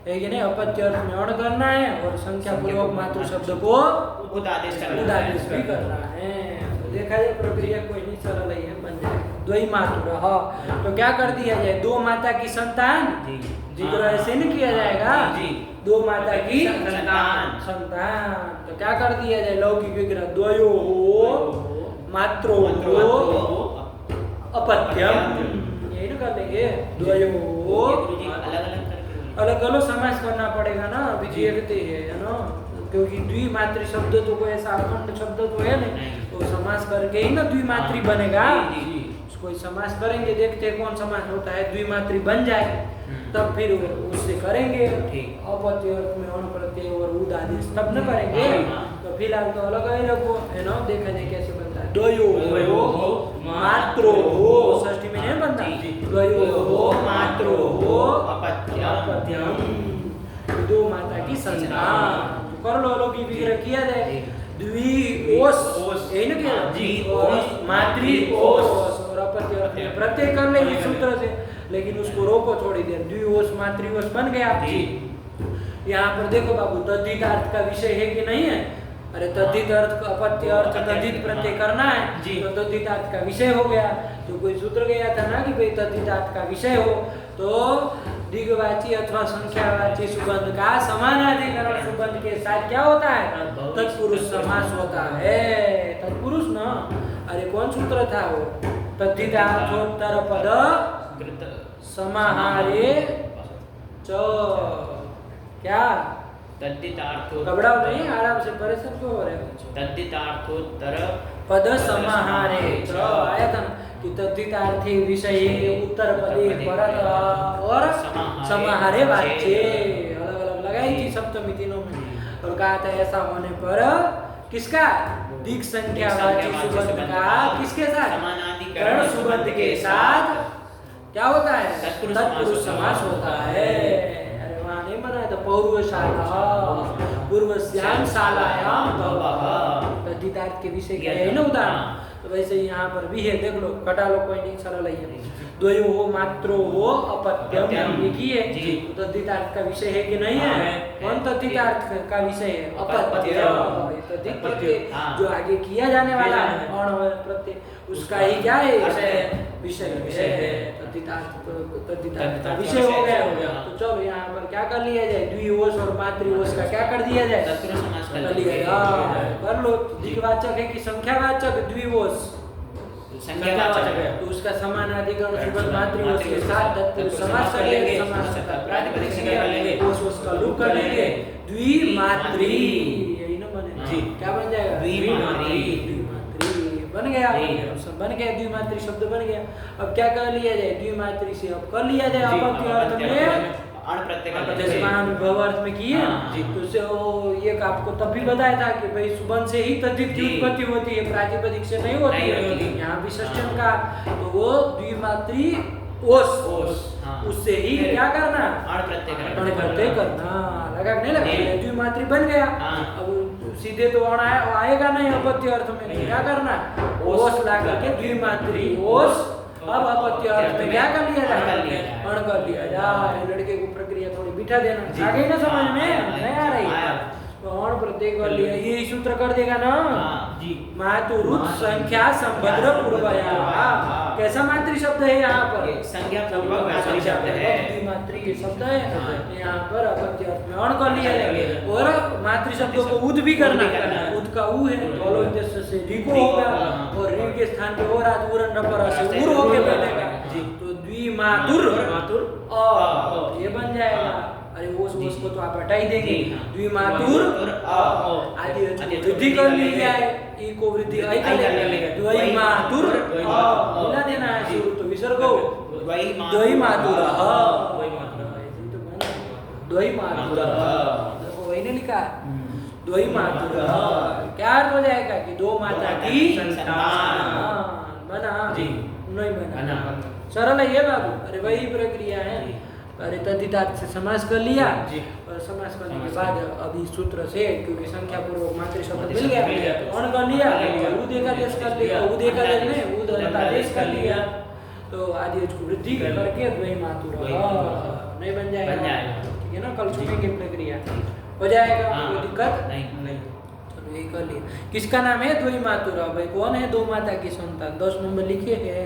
एक नहीं, अपत्य अर्थ में अण करना है और संख्या पूर्वक मातृ शब्द को उदादेश भी करना है। तो देखा जाए प्रक्रिया कोई नहीं, सरल ही है, बन जाएगा। द्वै मातुरः, तो क्या कर दिया जाए, 2 माता की संतान, जिक्र ऐसे नहीं किया जाएगा, 2 माता की संतान। तो क्या कर दिया जाए, लौकिक विग्रह, द्वयोः मात्रोः अपत्यम, यही ना कर लेंगे, द्वयोः अलग अलग समास करना पड़ेगा ना, विजयते है ना, क्योंकि द्विमात्री शब्द तो कोई ऐसा अखंड शब्द तो है नहीं, तो समास करके ही ना द्विमात्री बनेगा। कोई समास करेंगे, देखते हैं कौन समास होता है, द्विमात्री बन जाए तब फिर उससे करेंगे। अपत्य अर्थ में अण प्रत्यय और उद आदेश तब न करेंगे। तो फिलहाल तो अलग ही रखो, है ना, देखा जाए कैसे बनता है। द्वयोः मात्रोः, षष्ठी में नहीं बनता, द्वयोः मात्रोः अपत्यम, 2 माता की संतान। कर लो, लोग विग्रह किया जाए, द्विओस, यही ना किया, मातृ ओस और अपत्य अर्थ में प्रत्यय कर लेंगे सूत्र से, लेकिन उसको रोको थोड़ी देर, द्विओस मातृओस बन गया। यहाँ पर देखो बाबू, तद्धित अर्थ का विषय है कि नहीं है, अरे तद्धित अर्थ, अपत्य अर्थ तद्धित प्रत्यय करना है, तो तद्धित अर्थ का विषय हो गया। तो कोई सूत्र गया था ना कि भाई तद्धित अर्थ का विषय हो तो दिग्वाची अथवा संख्यावाची सुबंध का समानाधिकरण सुबंध के साथ क्या होता है, तत्पुरुष समास होता है। तत्पुरुष ना, अरे कौन सूत्र था वो, तद्धितार्थोत्तर पद समाहारे च, क्या तद्धितार्थो, घबराओ नहीं, आराम से, परेशान क्यों हो रहे हो। तद्धितार्थोत्तर पद समाहारे च आया था कि तद्धितार्थे विषये उत्तर पदे परत और समाहारे वाच्ये, अलग अलग लगाई थी सप्तमी तीनों में। और कहा था ऐसा होने पर किसका, दिक् संख्यावाची सुबंध का किसके साथ, समानाधिकरण सुबंध के साथ क्या होता है, तत्पुरुष समास होता है। अरे वहां नहीं पौर्वशाला पूर्वस्याम शालायाम भवः। तद्धितार्थ के विषय क्या है ना उदाहरण। तो वैसे ही यहाँ पर भी है, देख लो, कटा लो, कोई नहीं, सरल है। द्वयो हो मात्रो हो अपत्यम, एक ही है। तो तद्धितार्थ का विषय है कि नहीं है? कौन तद्धितार्थ का विषय है? अपत्य। तद्धित जो आगे किया जाने वाला है अण प्रत्यय, उसका ही क्या है? विषय है। तद्धितार्थ का विषय हो गया। तो चलो यहाँ पर क्या कर लिया जाए? द्विवोश और मातृवोश का क्या कर दिया जाए? तत्पुरुष समास कर लिया जाए। कर लो। द्विवाचक है कि संख्यावाचक? द्विवोश संख्यावाचक है, तो उसका समानाधिकरण सुबह मातृवोश के साथ तत्पुरुष समास कर लेंगे। समास का प्रातिपदिक संज्ञा कर लेंगे, कोश का लूप कर लेंगे। द्विमात्री, यही ना बने जी। क्या बन जाएगा? द्विमात्री। द्विमात्री बन गया। बन गया, द्विमात्री शब्द बन गया। अब क्या कर लिया जाए? द्विमात्री से अब कर लिया जाए अपत्य अर्थ में अण प्रत्यय जैसे विभव अर्थ में किए। तो उससे वो ये आपको तब भी बताया था कि भाई सुबह से ही तद्धित की उत्पत्ति होती है, प्रातिपदिक से नहीं होती है। यहाँ भी षष्ठ्यम का, तो वो द्विमात्री ओस, उससे ही क्या करना? अण प्रत्यय करना। लगा नहीं लगा? द्विमात्री बन गया। अब सीधे तो अण आएगा नहीं अपत्य अर्थ में, क्या करना? ओस ला करके द्विमात्री ओस। अब अपत्य अर्थ में क्या कर लिया जाए? अण कर लिया जाए। लड़के को प्रक्रिया थोड़ी बिठा देना, आ गई ना समझ में? नहीं आ रही? तो अण प्रत्यय कर लिया, ये सूत्र कर देगा ना जी। मातुरुत संख्या संभद्र पूर्वया। कैसा मातृ शब्द है यहाँ पर? संज्ञा पूर्वक मातृ शब्द है। मातृ शब्द है यहाँ पर अपत्य अर्थ में अण कर लिया जाएगा। और मातृ शब्दों को उद भी करना। उद का उ है तो से रिको होगा, और रि के स्थान पे और आज उरन पर से उर होके बैठेगा। तो द्विमातुर अ ये बन जाएगा। अरे वो को तो आप हटा ही देंगे। द्विमातुर आदि वृद्धि कर ली जाए, ई को वृद्धि आई कर लेंगे। द्विमातुर मिला देना है शुरू तो विसर्ग हो। द्विमातुर द्विमातुर देखो वही ने लिखा। द्विमातुर क्या अर्थ हो जाएगा? कि दो माता की संतान। बना नहीं बना? सरल है ये बाबू। अरे वही प्रक्रिया है। अरे तद्धितार्थ से समास कर लिया, और समास करने के बाद अभी सूत्र से, क्योंकि संख्या पूर्वक मातृ शब्द मिल गया, अण कर लिया, उदय का देश कर लिया, उदय का देश में उदय कर लिया। तो आदि को वृद्धि करके द्विमातुर नहीं बन जाएगा? ठीक है ना? कल छूटेंगे प्रक्रिया, हो जाएगा, कोई दिक्कत नहीं। चलो ये कर लिया। किसका नाम है? द्विमातुर। भाई कौन है? दो माता की संतान। 10 नंबर लिखिए है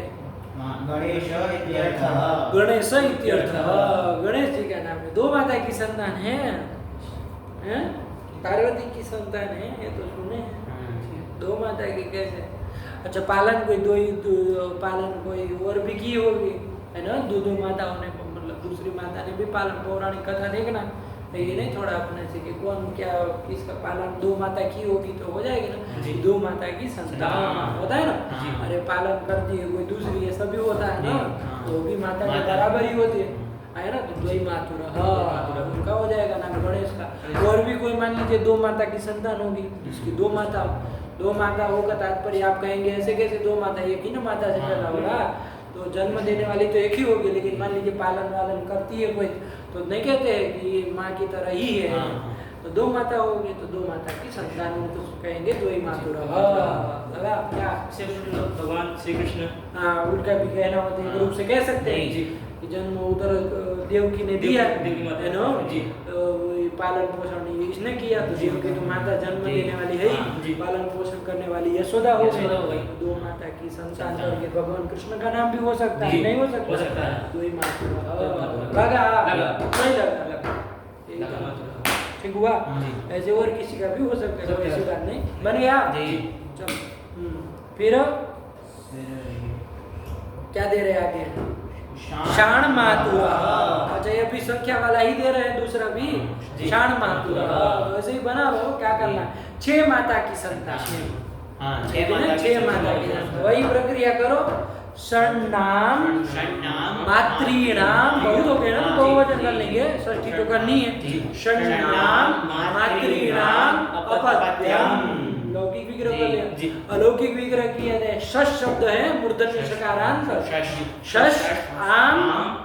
गणेश इत्यर्थः। गणेश इत्यर्थः। गणेश जी का नाम है। दो माता की संतान है, पार्वती की संतान है, ये तो सुने हैं। दो माता की कैसे? अच्छा, पालन कोई पालन कोई और भी की होगी, है ना? दो माताओं ने, मतलब दूसरी माता ने भी पालन, पौराणिक कथा देखना। ये नहीं थोड़ा अपने से कि कौन क्या किसका पालन दो माता की होगी तो हो जाएगी ना? दो माता की संतान होता है ना? अरे पालन करती है कोई दूसरी, ये सभी होता है ना? तो भी माता के बराबर ही होती है ना? तो द्विमातुर उनका हो जाएगा नाम गणेश का। और भी कोई मान लीजिए दो माता की संतान होगी, जिसकी दो माता होगा, तात्पर्य आप कहेंगे ऐसे कैसे दो माता? एक ही ना माता से पैदा होगा, तो जन्म देने वाली तो एक ही होगी। लेकिन मान लीजिए पालन वालन करती है कोई, तो नहीं कहते हैं कि ये माँ की तरह ही है। तो दो माता होगी, तो दो माता की संतान में तो कहेंगे द्विमातुर। लगा क्या? भगवान श्री कृष्ण, हाँ, उनका भी कहना होता है, रूप से कह सकते हैं कि जन्म उधर देवकी ने दिया है ना? पालन पोषण इसने किया, तो देवकी तो माता जन्म देने वाली है ही, पालन पोषण करने वाली यशोदा हो गई। दो माता की संतान करके भगवान कृष्ण का नाम भी हो सकता है, नहीं हो सकता? द्विमातुर लगा नहीं लगा? ठीक हुआ? ऐसे और किसी का भी हो सकता है, ऐसी बात नहीं। बन गया? चलो फिर क्या दे रहे आगे? शाण मातुर। अच्छा, ये भी संख्या वाला ही दे रहे हैं, दूसरा भी शाण मातुर। तो ऐसे ही बना लो। क्या करना? 6 माता की संतान। 6 माता की संतान। वही प्रक्रिया करो। षण्णाम मातृणाम, बहुत हो गया ना? बहुवचन कर लेंगे, षष्ठी तो करनी है। षण्णाम मातृणाम अपत्यम। लौकिक विग्रह कर लिया, अलौकिक विग्रह किया जाए। षष्ठ शब्द है मूर्धन्य षकारांत। षष्ठ आम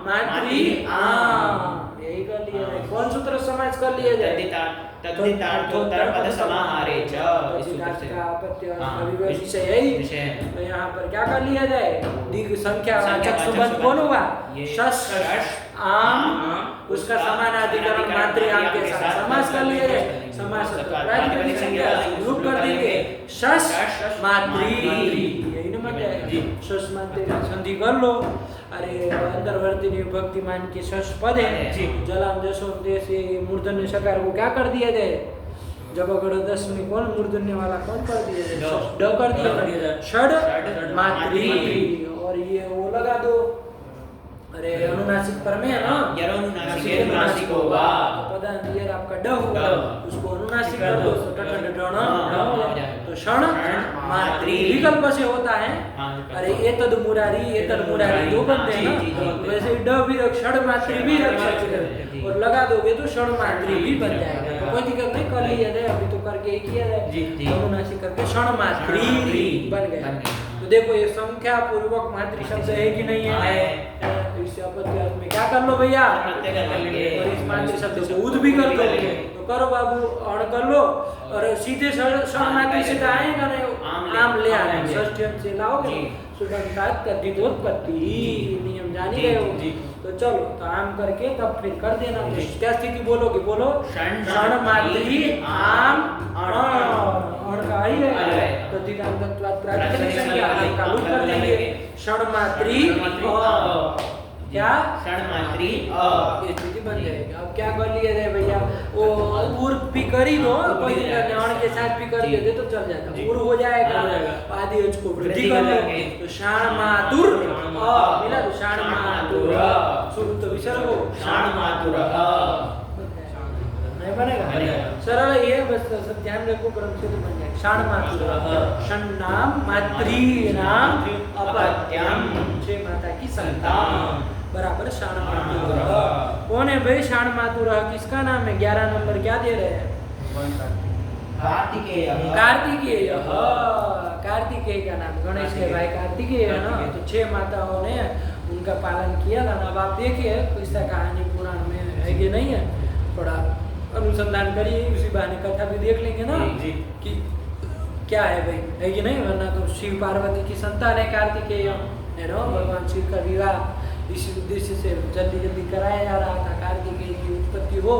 मातृ आम, यही कर लिया जाए। कौन सूत्र समाज कर लिया जाए? तद्धितार्थोत्तर पद समाहारे च, इस सूत्र से। का अपत्य हाँ, अविभाज्य विषय यही। विषय है। तो यहाँ पर क्या कर लिया जाए? दीर्घ संख्या वाचक संबंध कौन हुआ? ये शश आम, उसका समानाधिकरण मातृ आम के साथ समास कर लिया जाए। समास प्रातिपदिक संज्ञा रूप कर देंगे शश मातृ, यही ना मत है। शश मातृ संधि कर लो। अरे अंतर्वर्ती विभक्ति मान के शश पद है, जलाम जसों देश मूर्धन्य सकार को क्या कर दिया जाए? जब अगर 10 में कौन मूर्धन्य वाला कौन कर दिया जाए? ड कर दिया जाए। षड मातृ, और ये वो लगा दो। अरे अनुनासिक पर में है ना, अनुनासिक होगा। पदांत ये आपका ड होगा, उसको अनुनासिक कर दो तो टटन तो क्षण मातृ विकल्प से होता है। अरे एतद मुरारी दो बनते हैं ना, वैसे ड भी क्षण मातृ भी रख सकते हैं, और लगा दोगे तो क्षण मातृ भी बन जाएगा। तो कोई दिक्कत नहीं, कर लिया जाए, अभी तो करके ही किया जाए। अनुनासिक करके क्षण मातृ बन गया। तो देखो ये संख्या पूर्वक मातृ शब्द है कि नहीं है? तो इस अपत्य अर्थ में क्या कर लो भैया? और इस मातृ शब्द से उद भी कर दो। तो करो बाबू, अण कर लो, और सीधे क्षण मातृ से तो आएगा नहीं, आम ले आए षष्ठी अंश से लाओगे सुगंधात तद्धितोत्पत्ति, नियम जान ही रहे हो। तो चलो, तो आम करके तब फिर कर देना। तो क्या स्थिति बोलोगे? बोलो क्षण मातृ आम अण का ही है। तो दिगांतत्वात् प्रातिपदिक संज्ञा का रूप कर देंगे क्षण मातृ क्या? क्षण मातृ ये स्थिति बन जाएगी। अब क्या कर लिया जाए भैया? वो पूर्व भी कर ही दो, कोई अण के साथ भी कर देते तो चल जाता, पूर्व हो जाएगा। आदि अच को वृद्धि कर लो तो क्षण मातुर मिला, तो क्षण मातुर शुरू तो विसर्ग हो क्षण मातुर नहीं बनेगा? सरल ये, बस सब ध्यान रखो, क्रम से तो बन जाएगा। क्षण मातुर षण्णाम मातृणाम अपत्यम, छह माता की संतान बराबर क्षण मातुर। कौन है भाई क्षण मातुर? किसका नाम है? 11 नंबर क्या दे रहे हैं? कार्तिकेय। कार्तिकेय, कार्तिकेय का नाम गणेश के भाई कार्तिकेय है ना। तो 6 माताओं ने उनका पालन किया था। अब आप देखिए किस्सा कहानी पुराण में है कि नहीं है, थोड़ा अनुसंधान करिए, उसी बहाने कथा भी देख लेंगे ना कि क्या है भाई, है कि नहीं? वरना तो शिव पार्वती की संतान है कार्तिकेय, है ना। भगवान शिव का विवाह इस उद्देश्य से जल्दी जल्दी कराया जा रहा था। कार्तिकेय की उत्पत्ति हो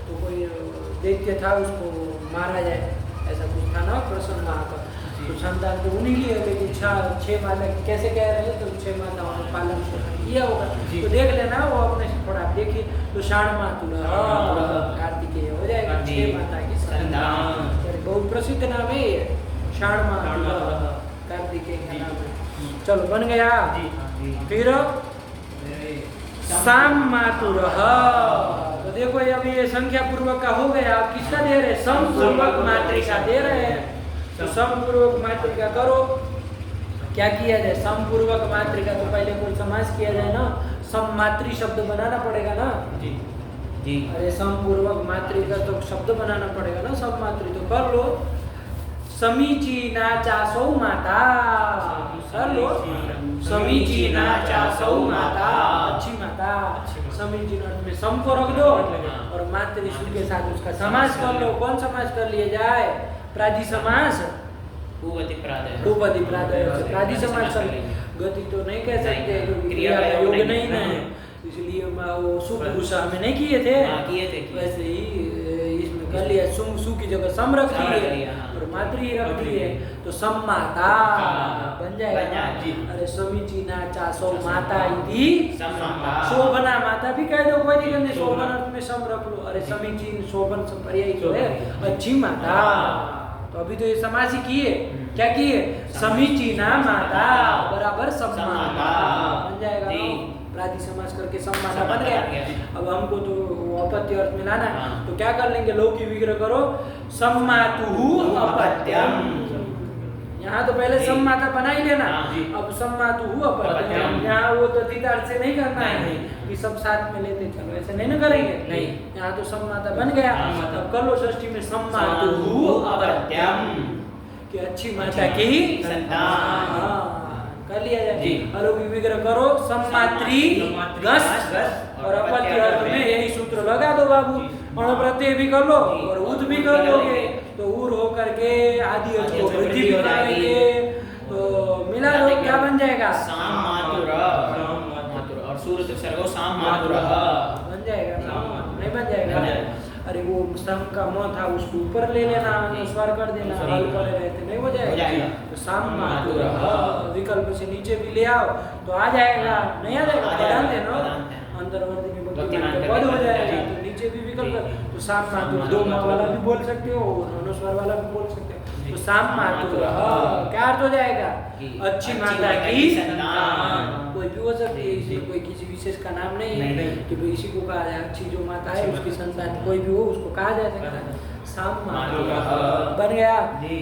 तो कोई दैत्य था, उसको मारा जाए, ऐसा कुछ था ना प्रसन्न वहाँ पर। तो संतान तो उन्हीं की है, लेकिन 6 माता कैसे कह रहे हैं? तो 6 माताओं ने पालन किया होगा। तो देख लेना, वो अपने थोड़ा देखिए। तो क्षण मातुर कार्तिकेय हो जाएगा, 6 माता की संतान। बहुत प्रसिद्ध नाम है ये, क्षण मातुर कार्तिकेय का नाम है। चलो बन गया। फिर साम मातुर, तो देखो अभी ये संख्या पूर्वक का हो गया। आप किसका दे रहे हैं? सम पूर्वक मात्रिका दे रहे हैं। तो सम पूर्वक मात्रिका करो। क्या किया जाए? सम पूर्वक मात्रिका तो पहले कोई समास किया जाए ना, सम मातृ शब्द बनाना पड़ेगा ना जी। अरे सम पूर्वक मात्रिका तो शब्द बनाना पड़ेगा ना, सम मातृ तो कर लो। समीचीना चासौ माता, कर लो। समीचीना चासौ माता, अच्छी माता। समीचीन अर्थ में सम को रख दो और मातृ के साथ उसका समास कर लो। कौन समास कर लिया जाए? प्रादि समास, भूपति प्रादय से प्रादि समास कर लेंगे। गति तो नहीं कह सकते क्योंकि क्रिया का योग नहीं है, इसलिए वो सुपुरुषा में नहीं किए थे। वैसे ही इसमें कर लिया, सु की जगह सम रख दिए और मातृ रख दिए, तो सम माता बन जाएगा। अरे समीचीना चासौ माता इति शोभना माता भी कह दो, कोई दिक्कत नहीं। शोभन अर्थ में सम रख लो। अरे समीचीन शोभन पर्याय जो है अच्छी माता। तो अभी तो ये समास ही किए, क्या किए? समीचीना माता बराबर सम माता बन जाएगा। प्रादि समास करके सम माता बन गया। अब हमको तो अपत्य अर्थ में लाना है, तो क्या कर लेंगे? लौकी विग्रह करो, सम मातुहु अपत्यम। यहाँ तो पहले सम माता बना ही लेना। अब सम मातुहु अपत्यम, यहाँ वो तो दीदार से नहीं करना है कि सब साथ में लेते चलो, ऐसे नहीं ना करेंगे। नहीं, यहाँ तो सम माता बन गया। अब कर लो षष्ठी में सम मातुहु अपत्यम, कि अच्छी माता की संतान। कर लिया जाए। अलौकिक विग्रह करो, सम मातृ गस, और अपत्य अर्थ में यही सूत्र तो लगा दो बाबू, अण प्रत्यय भी कर लो और उद भी कर लोगे तो उर हो करके आदि अच को वृद्धि भी करेंगे तो मिला दो क्या बन जाएगा? साम मातुर और सूर्य से सर्गो साम मातुर बन जाएगा ना? नहीं बन जाएगा? अरे वो सम का म था उसको ऊपर ले लेना, अनुस्वार कर देना, हल करे रहते नहीं हो जाएगा? तो साम मातुर विकल्प से नीचे भी ले आओ तो आ जाएगा, नहीं आ जाएगा? पदांत है ना, अंतर्वर्ती में बुद्धिमान के पद हो जाएगा तो नीचे भी विकल्प, तो साम मातुर दो म वाला भी बोल सकते हो, अनुस्वार वाला भी बोल सकते हो। तो साम मातुर क्या अर्थ हो जाएगा? अच्छी माता की संतान। कोई भी हो सकती है, इसलिए कोई किसी विशेष का नाम नहीं है कि भाई इसी को कहा जाए, अच्छी जो माता है उसकी संतान कोई भी हो उसको कहा जा सकता है। साम मातुर बन गया,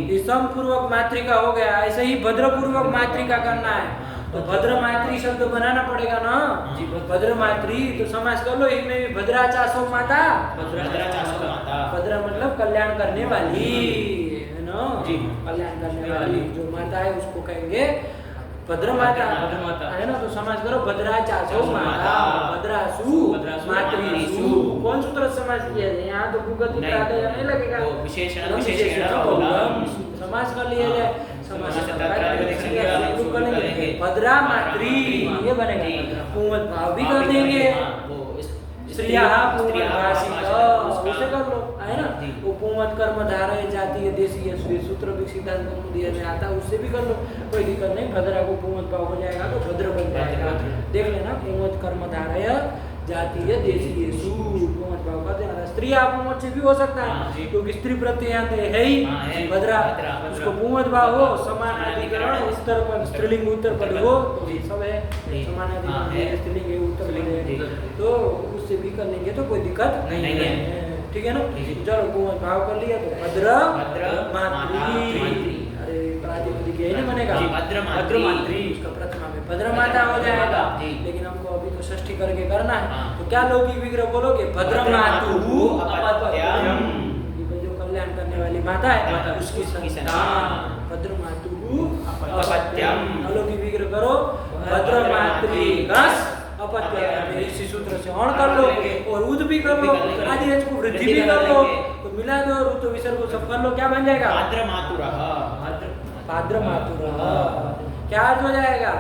ये सम पूर्वक मातृका हो गया। ऐसे ही भद्र पूर्वक मातृका करना है तो भद्र मातृ शब्द बनाना पड़ेगा ना जी। भद्र मातृ तो समास कर लो, इनमें भी भद्राचासो माता, भद्राचासो माता, भद्र मतलब कल्याण करने वाली है ना जी, कल्याण करने वाली जो माता है उसको कहेंगे भद्र माता है ना। तो समास करो भद्राचासो माता, भद्रासु मातृसु। कौन सूत्र समास किया है यहाँ? तो भूगत प्रातः नहीं लगेगा, विशेषण विशेषण समास कर लिया जाए। भद्रा मातृ ये बनेगा, पूमत भाव भी कर देंगे, स्त्रिया उसे कर लो है ना। वो पूमत कर्म धारय जातीय देशीय सूत्र भी सिद्धांत दिया जाता उससे भी कर लो, कोई दिक्कत नहीं। भद्रा को पूमत भाव हो जाएगा तो भद्र बन जाएगा। देख लेना, पूमत कर्म धारय जातीय देशीय सु पूमत भाव कर देना। स्त्री पूमत से भी हो सकता है क्योंकि स्त्री प्रत्ययांत है ही भद्रा, उसको पूमत भाव हो, समान अधिकरण उत्तर पद स्त्रीलिंग उत्तर पद हो तो ये सब है, समान अधिकरण स्त्रीलिंग है उत्तर पद है तो उससे भी कर लेंगे तो कोई दिक्कत नहीं है, ठीक है ना। चलो पूमत भाव कर लिया तो भद्र मातृ, अरे प्रातिपदिक यही ना बनेगा भद्र मातृ, उसका प्रथमा में भद्र माता हो जाएगा। लेकिन हमको अभी तो षष्ठी करके करना है तो क्या लौकिक विग्रह बोलोगे? भद्र मातु अपत्यम, जो कल्याण करने वाली माता है उसकी संतान। भद्र मातु अपत्यम, अलौकिक विग्रह करो भद्र मातृगस अपत्यम, इसी सूत्र से अण कर लो और उद भी कर लो, आदि अंश को वृद्धि भी कर लो तो मिला दो और तो विसर्ग को सब कर लो, क्या बन जाएगा? भाद्र मातुर, भाद्र मातुर क्या अर्थ हो जाएगा?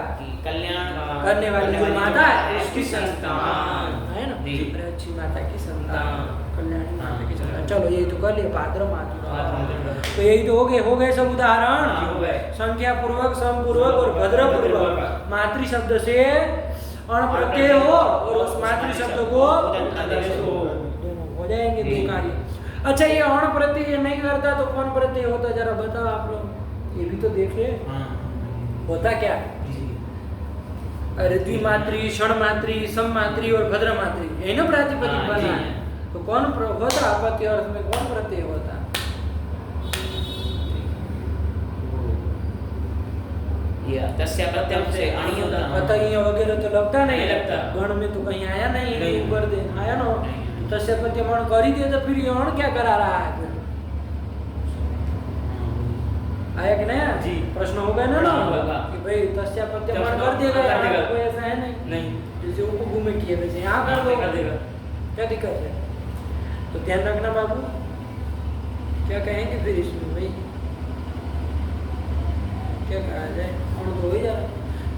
कल्याण करने वाली जो माता है उसकी संतान है ना, अरे अच्छी माता की संतान, कल्याणी माता की संतान। चलो यही तो कर लिया भाद्र मातुर, तो यही तो हो गए सब उदाहरण, संख्या पूर्वक, सम पूर्वक और भद्र पूर्वक। मातृ शब्द से अण प्रत्यय हो और उस मातृ शब्द को दोनों हो जाएंगे दो कार्य। अच्छा ये अण प्रत्यय नहीं करता तो कौन प्रत्यय होता, जरा बताओ आप लोग, ये भी तो देख ले होता क्या? अरे द्विमात्री, षणमात्री, सममात्री और भद्रमात्री यही ना प्रातिपदिक बना है तो कौन होता? अपत्य अर्थ में कौन प्रत्यय होता? तस्यापत्यम से अणि होता, अतः वगैरह तो लगता नहीं, लगता गण में तो कहीं आया नहीं, ऊपर दे आया ना तस्यापत्यम अण कर ही दे तो फिर ये अण क्या करा रहा है फिर? आया कि नहीं? जी प्रश्न हो गया ना कि भाई तस्यापत्यम अण कर देगा, कोई ऐसा है नहीं जैसे उपगु में किए वैसे यहाँ कर दो, क्या दिक्कत है? तो ध्यान रखना बाबू, क्या कहेंगे फिर इसमें भाई, क्या कहा जाए? अण तो हो ही जा रहा।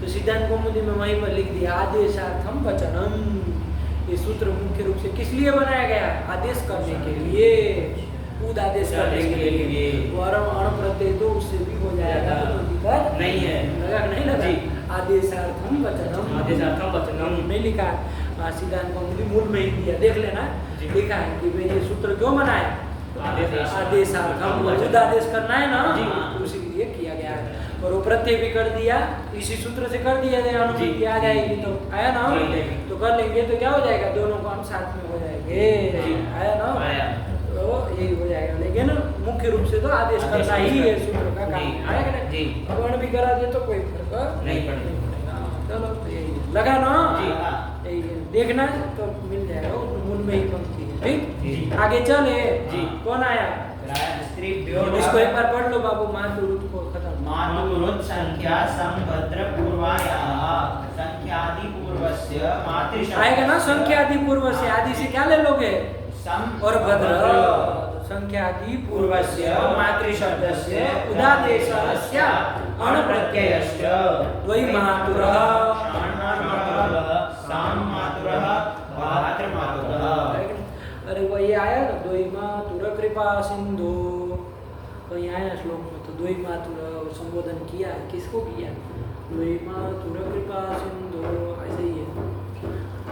तो सिद्धांत कौमुदी में वहीं पर लिख दिया आदेशार्थम वचनम, ये सूत्र मुख्य रूप से किस लिए बनाया गया? आदेश करने के लिए, उद आदेश करने के लिए। वरम अण प्रत्यय तो उससे भी हो जाएगा तो कोई दिक्कत नहीं है, लगा नहीं लगा? आदेशार्थम वचनम, आदेशार्थम वचनम नहीं लिखा है, सिद्धांत कौमुदी मूल में ही दिया, देख लेना लिखा है कि भाई ये सूत्र क्यों बनाया? आदेशार्थम, उद आदेश करना है ना उसी के लिए किया गया है। और वो प्रत्यय भी कर दिया, इसी सूत्र से कर दिया जाए, अनुमति आ जाएगी तो आया ना, तो कर लेंगे तो क्या हो जाएगा? दोनों काम साथ में हो जाएंगे, आया ना, तो यही हो जाएगा। लेकिन मुख्य रूप से तो आदेश करना ही है सूत्र का काम, आया कि नहीं? अवर्ण भी करा दे तो कोई फर्क नहीं पड़ेगा। चलो तो यही लगा ना, यही देखना तो मिल जाएगा, मूल में ही पंक्ति है, ठीक। आगे चले, कौन आया? इसको एक बार पढ़ लो बाबू, मातुरुत को खत्म। मातुरुत संख्या संभद्र पूर्वायाः संख्यादि पूर्वस्य शब्दस्य मातृशब्द आएगा ना संख्या आदि पूर्व से, आदि से क्या ले लोगे सम और भद्र, संख्या आदि पूर्वस्य मातृशब्दस्य उदादेशस्य अणप्रत्ययस्य द्वैमातुरः साममातुरः भातृमातुरः। अरे वही आया ना द्वैमातुर कृपा सिंधु, तो यहाँ आया श्लोक में, तो द्वैमातुर संबोधन किया, किसको किया? द्वैमातुर कृपा सिंधु, ऐसे ही है।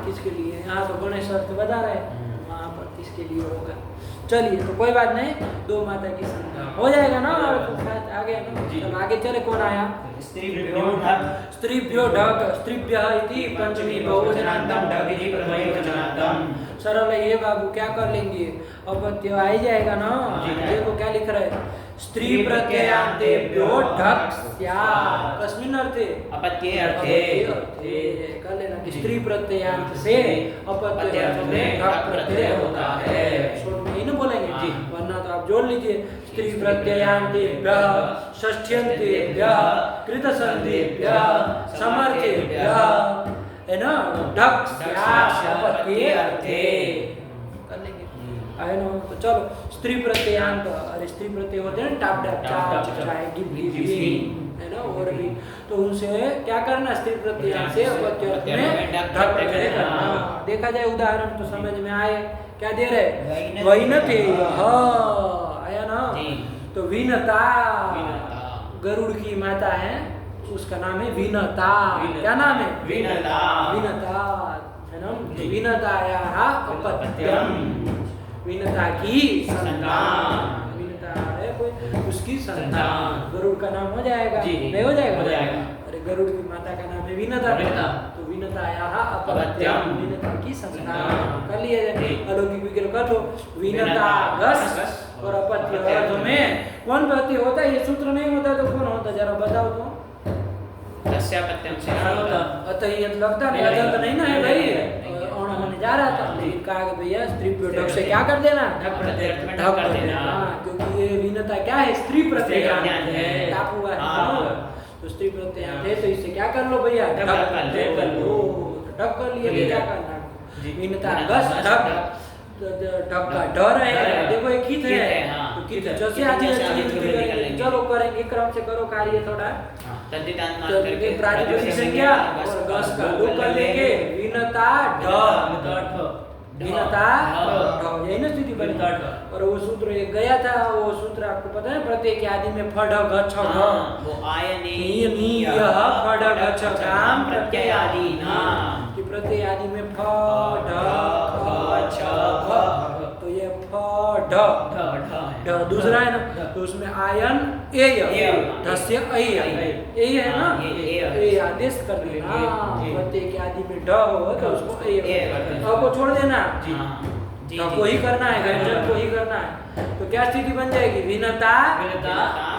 किसके लिए? यहाँ तो गणेश अर्थ बता रहे हैं, वहाँ पर किसके लिए होगा? चलिए, तो कोई बात नहीं, दो माता की संतान हो जाएगा ना। और तो शायद आगे ना, चलो आगे चले। कौन आया? स्त्रीभ्यो ढक् स्त्रीभ्यो ढक्, स्त्रीभ्यः इति पंचमी बहुवचनान्तं ढक् इति प्रथमावचनान्तं। सरल है ये बाबू, क्या कर लेंगे? अपत्य आ ही जाएगा ना। देखो क्या लिख रहा है, स्त्री प्रत्ययान्तेभ्यो ढक् स्यात् कस्मिन् अर्थे? अपत्ये अर्थे। कर लेना कि स्त्री प्रत्ययान्त से अपत्य अर्थ में ढक् प्रत्यय होता है। शोध में ही ना बोलेंगे, वरना तो आप जोड़ लीजिए, स्त्री प्रत्ययान्तेभ्यः षष्ठ्यन्तेभ्यः कृतसन्धिभ्यः समर्थेभ्यः, है ना, ढक् स्यात् अपत्ये अर्थे कर लेंगे। आए ना, तो चलो स्त्री प्रत्ययांत, अरे स्त्री प्रत्यय होते हैं टाप टाप चाप चाय गिव गिव है ना, और भी, तो उनसे क्या करना? स्त्री प्रत्ययांत से अपत्य अर्थ में ढक् प्रत्यय करना। देखा जाए उदाहरण तो समझ में आए। क्या दे रहे? वैनतेयः आया ना, तो विनता गरुड़ की माता है, उसका नाम है विनता। क्या नाम है? विनता। विनता है ना, विनतायाः अपत्यम, विनता की संतान, विनता है कोई, उसकी संतान, गरुड़ का नाम हो जाएगा? नहीं हो जाएगा? हो जाएगा। अरे गरुड़ की माता का नाम है विनता, तो विनतायाः अपत्यम, विनता की संतान कर लिया जाए। अलौकिक विग्रह कर लो, विनता गस और अपत्य अर्थ में कौन प्रत्यय होता है? ये सूत्र नहीं होता तो कौन होता, जरा बताओ तो। तस्यापत्यम से अतः ये लगता नहीं, अतः नहीं ना है भाई, और होने जा रहा था, लेकिन कहा कि भैया स्त्री प्रत्यय से क्या कर देना? ढक् प्रत्यय अर्थ में ढक् ढक् कर प्रत्यय, देना। हाँ, क्योंकि ये विनता क्या है? स्त्री प्रत्यय है, टाप हुआ है, हाँ। तो स्त्री प्रत्यय है, तो इससे क्या कर लो भैया? ढक् ढक् कर लो। ढक् कर लिया तो क्या करना? विनता गस ढक्, ढक् का डर है, देखो एक हित है, तो कित जैसे आदि करेंगे, चलो करेंगे, क्रम से करो कार्य थोड़ा। तद्धितान्त मान तो करके प्रातिपदिक संज्ञा और गस का लोप कर लेंगे, विनता ढ, विनता ढ, यही ना स्थिति बनी। और वो सूत्र एक गया था, वो सूत्र आपको पता है, प्रत्येक आदि में फ ढ घ छ घ, वो आयने नी यह फ ढ घ छ काम प्रत्यय आदि ना, कि प्रत्यय आदि में फ ढ घ छ घ, तो ये फ ढ ढ दूसरा है ना, तो उसमें आयन एय धस्य अय है ना, ए आदेश कर देना। प्रत्येक आदि में ढ हो तो उसको अय को छोड़ देना, को ही करना है, व्यंजन को ही करना है, तो क्या स्थिति बन जाएगी? विनता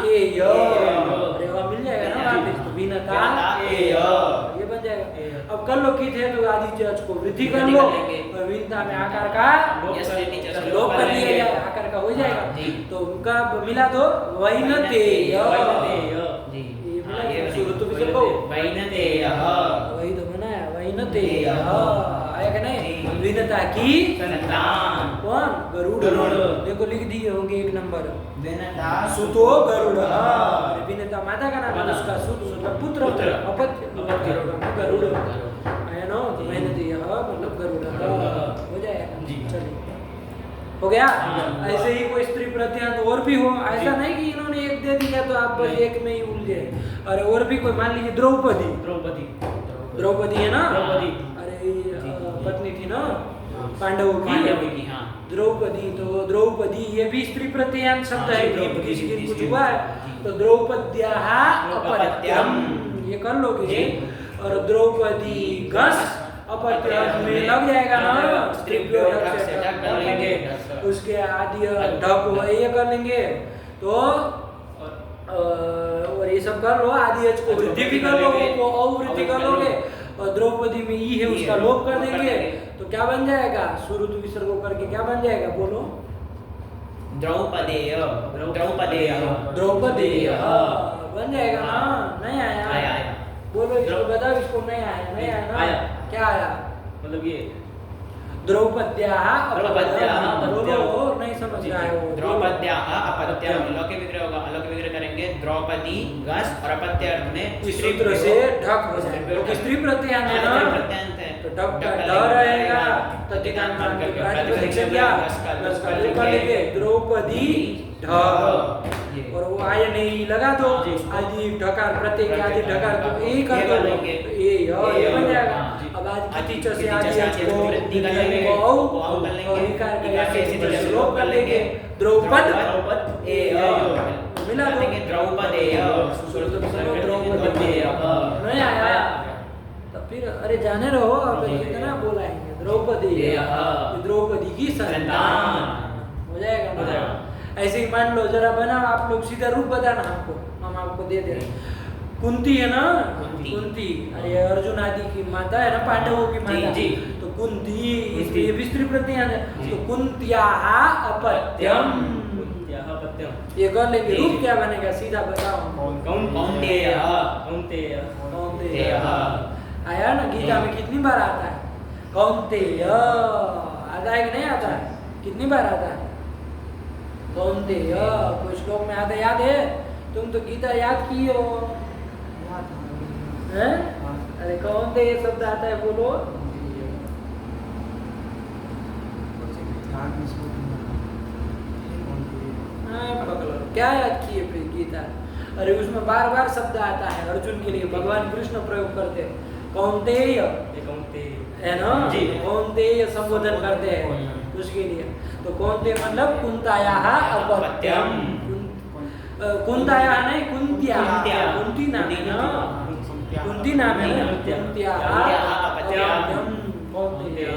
एय, अरे वह मिल जाएगा ना वापस, तो विनता एय ये बन जाएगा। अब कर लो कित है तो आदि जज को वृद्धि कर लो, और विनता में आकार का लोप कर दिया जाए, आकार का हो जाएगा, तो उनका मिला दो वैनतेय, शुरू तो विसर्ग हो, वही तो बनाया वैनतेय, आया कि नहीं? विनता की संतान कौन? गरुड़। देखो लिख दिए होंगे एक नंबर, सुतो गरुड़, विनता माता का नाम है, उसका सुत मतलब पुत्र, अपत्य गरुड़ आया ना, तो वैनतेय मतलब गरुड़ हो जाएगा। चलिए हो गया। ऐसे ही कोई स्त्री प्रत्यय और भी हो, ऐसा नहीं कि इन्होंने एक दे दिया तो आप बस एक में ही उलझे। अरे और भी कोई, मान लीजिए द्रौपदी है ना, अरे पत्नी थी ना पांडवों की, द्रौपदी, तो द्रौपदी ये भी स्त्री प्रत्ययान्त शब्द है, किसी दिन कुछ हुआ है तो द्रौपद्याः अपत्यम ये कर लोगे, और द्रौपदी गस अपत्य में लग जाएगा ना, स्त्री ढक से ढक कर लेंगे, उसके आदि ढक ये कर लेंगे, तो और ये सब कर लो, आदि एच को वृद्धि भी कर लोगे, को अवृद्धि कर लोगे, और द्रौपदी में ई है उसका लोप कर देंगे, तो क्या बन जाएगा? शुरू तो विसर्ग करके क्या बन जाएगा? बोलो। द्रौपदेय बन जाएगा ना? नहीं आया? बोलो इसको, बताओ इसको, नहीं आया? नहीं आया ना? क्या आया? मतलब ये द्रौपद्याः द्रौपद्याः अपत्यम। वो नहीं समझ रहा है वो। द्रौपद्याः अपत्यम, लौकिक विग्रह होगा, अलौकिक विग्रह करेंगे द्रौपदी गस और अपत्य अर्थ में इस सूत्र से ढक हो जाएगा, क्योंकि स्त्री प्रत्यय है ना, प्रत्यंत है तो ढक का ढ रहेगा, तद्धितांत मान के प्रातिपदिक क्या लस्कार ऊपर लेके द्रौपदी ढ, और वो आय नहीं लगा दो, आदि ढकार प्रत्यय के आदि ढकार तो यही कर दो, तो ये बन जाएगा। अब आज की टीचर से आदि को वृद्धि कर लेंगे, और विकार का ऐसे श्लोक कर लेंगे द्रौपद मिला दो द्रौपदेय नहीं आया, तो फिर अरे जाने रहो, अब कितना बोलाएंगे द्रौपदी, द्रौपदी की संतान हो जाएगा ना। ऐसे ही मान लो, जरा बनाओ आप लोग, सीधा रूप बताना हमको, हम आपको दे दे रहे हैं। कुंती है ना, कुंती, अरे अर्जुन आदि की माता है ना, पांडवों की माता, तो कुंती, ये भी स्त्री प्रत्यय है, तो कुंत्याः अपत्यम, ये कर लेंगे। रूप क्या बनेगा सीधा बताओ? कौन्तेय आया ना, गीता में कितनी बार आता है कौन्तेय? आता है कि नहीं आता है? कितनी बार आता है कौन्तेय? कोई श्लोक में आता याद है? तुम तो गीता याद की हो हैं? अरे कौन्तेय शब्द आता है, बोलो। क्या याद किए फिर गीता? अरे उसमें बार बार शब्द आता है अर्जुन के लिए, भगवान कृष्ण प्रयोग करते हैं कौन्तेय है ना, कौन्तेय संबोधन करते हैं उसके लिए। तो कौन्तेय मतलब कुंतायाः अपत्यम, कुंतायाः नहीं, कुंत्या, कुंती नाम है ना, कुंती नाम है ना, कुंत्याः अपत्यम कौन्तेय,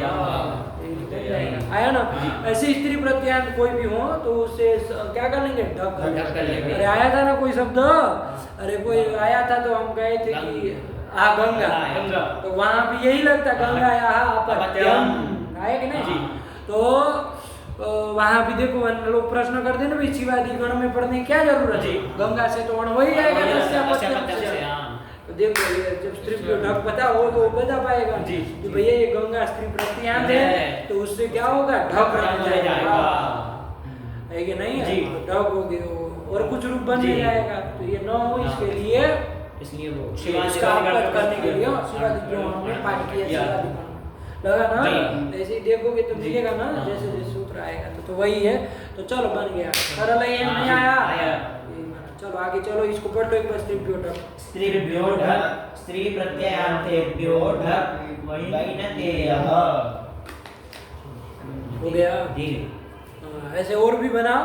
आया ना। ऐसे स्त्री प्रत्यांत कोई भी हो तो उससे क्या कर लेंगे? ढक कर लेंगे। अरे आया था ना कोई शब्द, अरे कोई आया था तो हम गए थे कि गंगा, तो वहां भी यही लगता, गंगा यहाँ अपत्यम, आया कि नहीं? तो वहां भी देखो लोग प्रश्न करते ना, भाई शिवादि गण में पढ़ने की क्या जरूरत है, गंगा से तो अण हो ही जाएगा। तो देखो ये जब स्त्री ढक पता हो तो वो बता पाएगा कि भैया ये गंगा स्त्री प्रत्यांत है, तो उससे क्या होगा? ढक रह जाएगा, है कि नहीं? ढक हो गए और कुछ रूप बन जाएगा, तो ये न हो इसके लिए, इसलिए वो इसका आपका करने के लिए शिवादि जो हमने पाठ किया शिवादि लगा ना, ऐसे ही देखोगे तो मिलेगा ना, जैसे जैसे सूत्र आएगा तो वही है। तो चलो बन गया, सरल है, नहीं आया? चलो आगे चलो, इसको पढ़ लो एक बार। स्त्रीभ्यो ढक्, स्त्री प्रत्ययान्तेभ्यो ढक् वैनतेयः हो गया जी। ऐसे और भी बनाओ,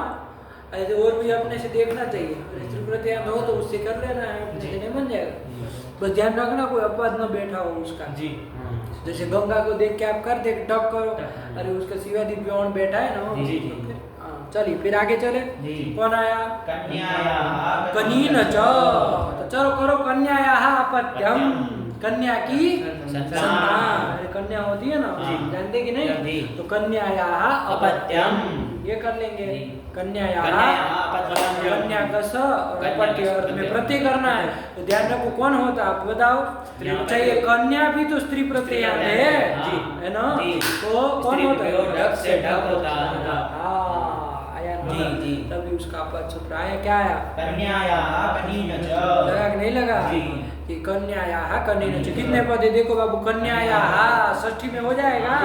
ऐसे और भी अपने से देखना चाहिए। स्त्री प्रत्यय हो तो उससे कर लेना है, अपने से नहीं बन जाएगा। बस ध्यान रखना कोई अपवाद न बैठा हो उसका जी। जैसे गंगा को देख के आप कर दे ढक करो, अरे उसका शिवादि ब्योन बैठा है ना जी। चलिए फिर आगे चले, कौन आया? कन्यायाः कनीन च, तो चलो करो कन्यायाः अपत्यम, कन्या की संतान। अरे कन्या होती है ना, जानते कि नहीं? तो कन्यायाः अपत्यम ये कर लेंगे। कन्यायाः, कन्या का स और अपत्य अर्थ में प्रत्यय करना है, तो ध्यान रखो कौन होता है आप बताओ। चाहिए कन्या भी तो स्त्री प्रत्यय है ना, तो कौन होता है? ढक से ढक होता है, जी। तभी उसका पद सूत्र आया, क्या आया? कन्यायाः कनीन च, लगा कि नहीं लगा? कि कन्यायाः कनीन च, कितने पद है देखो बाबू? कन्यायाः षष्ठी में हो जाएगा,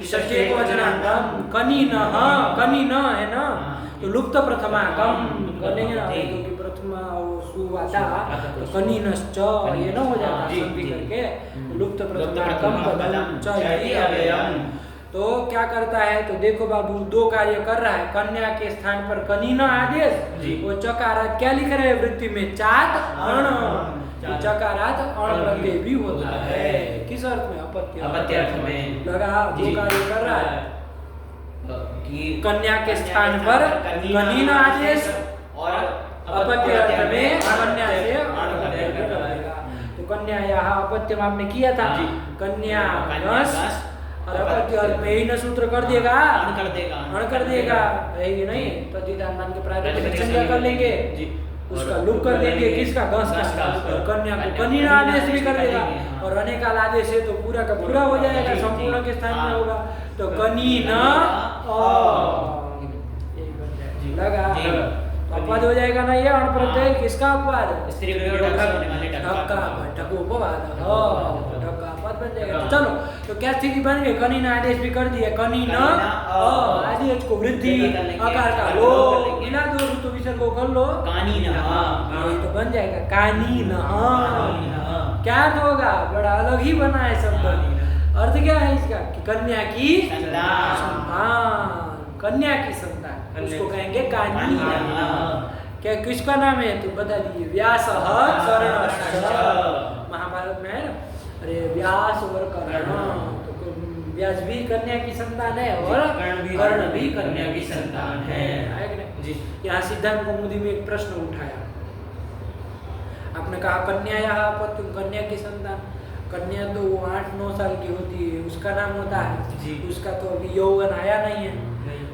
षष्ठी एक वचनांतम, कनीनः, कनीन है ना, तो लुप्त प्रथमाकम कर लेंगे ना, क्योंकि प्रथमा सुवाता तो कनीनश्च ये ना हो जाता संधि करके, लुप्त प्रथमाकम पदम च। तो क्या करता है? तो देखो बाबू दो कार्य कर रहा है। कन्या के स्थान पर कनीना आदेश, वो चकारात क्या लिख रहे हैं वृत्ति में? चात अण, चकारात अण प्रत्यय भी होता है। किस अर्थ में? अपत्य अर्थ में। लगा दो कार्य कर रहा है कि कन्या के स्थान पर कनीना आदेश और अपत्य अर्थ में कन्या से अण प्रत्यय करेगा। तो कन्या यहाँ अपत्यम आपने किया था, कन्या और अपत्य अर्थ में यही न सूत्र कर देगा, अण कर देगा, है कि नहीं? तद्धितांत मान के प्रातिपदिक संज्ञा कर लेंगे। उसका लुक कर देंगे, किसका गस का, और कन्या को कनीना आदेश भी कर देगा, और अनेकाल आदेश है तो पूरा का पूरा हो जाएगा, संपूर्ण के स्थान में होगा, तो कनीना लगा अपवाद हो जाएगा ना, ये अण प्रत्यय किसका अपवाद, स्त्री ढक्का ढको अपवाद, ढक्का अपवाद बन जाएगा। तो चलो, तो क्या स्थिति बन गई, कनीना आदेश भी कर दिया, कनीना आदेश को वृद्धि आकार का लो, मिला दो तो विसर्ग को कर लो, तो बन जाएगा कानीना। क्या अर्थ होगा, बड़ा अलग ही बना है शब्द, अर्थ क्या है इसका, कि कन्या की संतान, कन्या की संतान, उसको कहेंगे कानीना। क्या किसका नाम है तो बता दीजिए, व्यास कर्णश्च, महाभारत में है ना, अरे व्यास और कर्ण, तो व्यास भी कन्या की संतान है और कर्ण भी कन्या की संतान है जी। यहाँ सिद्धांत कौमुदी में एक प्रश्न उठाया, आपने कहा कन्या या पत्नी, कन्या की संतान, कन्या तो 8-9 साल की होती है, उसका नाम होता है जी, उसका तो अभी यौवन आया नहीं है,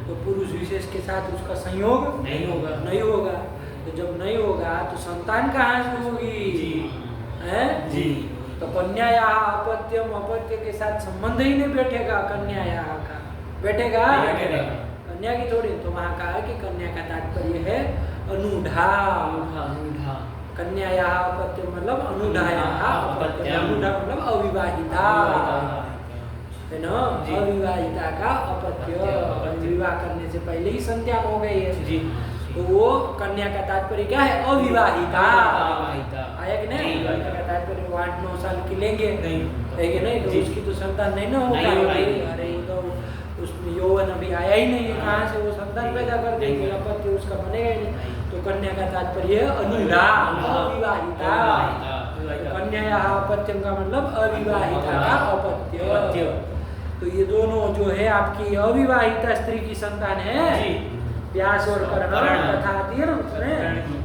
तो पुरुष विशेष के साथ उसका संयोग नहीं होगा, तो जब नहीं होगा तो संतान कहाँ से होगी, है जी। तो कन्या या अपत्यम, अपत्य के साथ संबंध ही नहीं बैठेगा, कन्या या का बैठेगा कन्या की थोड़ी, तो वहाँ कहा कि कन्या का तात्पर्य है अनुढ़ा, कन्या या अपत्य मतलब अनुढ़ा या अपत्य, अनुढ़ा मतलब अविवाहिता है ना, अविवाहिता का अपत्य, विवाह करने से पहले ही संतान हो गई है जी, तो वो कन्या का तात्पर्य क्या है, अविवाहिता, आया कि नहीं, कन्या का तात्पर्य 8-9 साल की लेंगे है कि नहीं, तो उसकी तो संतान नहीं ना होगा, अरे तो उसमें यौवन अभी आया ही नहीं है, कहाँ से वो संतान पैदा कर देंगे, अपत्य उसका बनेगा ही नहीं, तो कन्या का तात्पर्य अनुढ़ा अविवाहिता, कन्या या अपत्यम का मतलब अविवाहिता का अपत्य, तो ये दोनों जो है आपकी अविवाहिता स्त्री की संतान है, व्यास और कर्ण कथा आती है ना उसमें,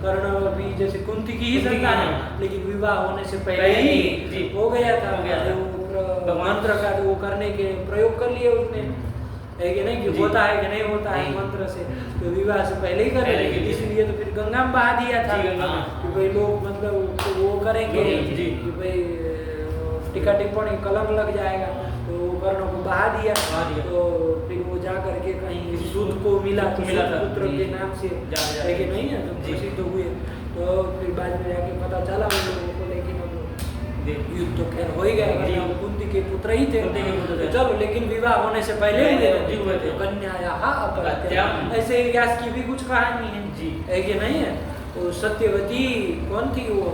कर्ण भी जैसे कुंती की ही संतान है, लेकिन विवाह होने से पहले ही हो गया था, वो मंत्र का वो करने के प्रयोग कर लिए उसने, है कि नहीं, कि होता है कि नहीं होता है मंत्र से, तो विवाह से पहले ही कर लेंगे, इसलिए तो फिर गंगा में बहा दिया था कि भाई लोग मतलब तो वो करेंगे कि भाई टीका टिप्पणी कलंक लग जाएगा, तो कर्ण को बहा दिया, तो फिर वो जा करके कहीं सूत को मिला तो पुत्र के नाम से है कि नहीं है, तो प्रसिद्ध हुए, तो फिर बाद में जाके पता चला उन लोगों को, लेकिन युद्ध तो खैर हो ही गया, कुंती के पुत्र ही थे, तो चलो, लेकिन विवाह होने से पहले हुए थे, कन्या या अपत्यम, ऐसे व्यास की भी कुछ कहानी है कि नहीं है, तो सत्यवती कौन थी वो,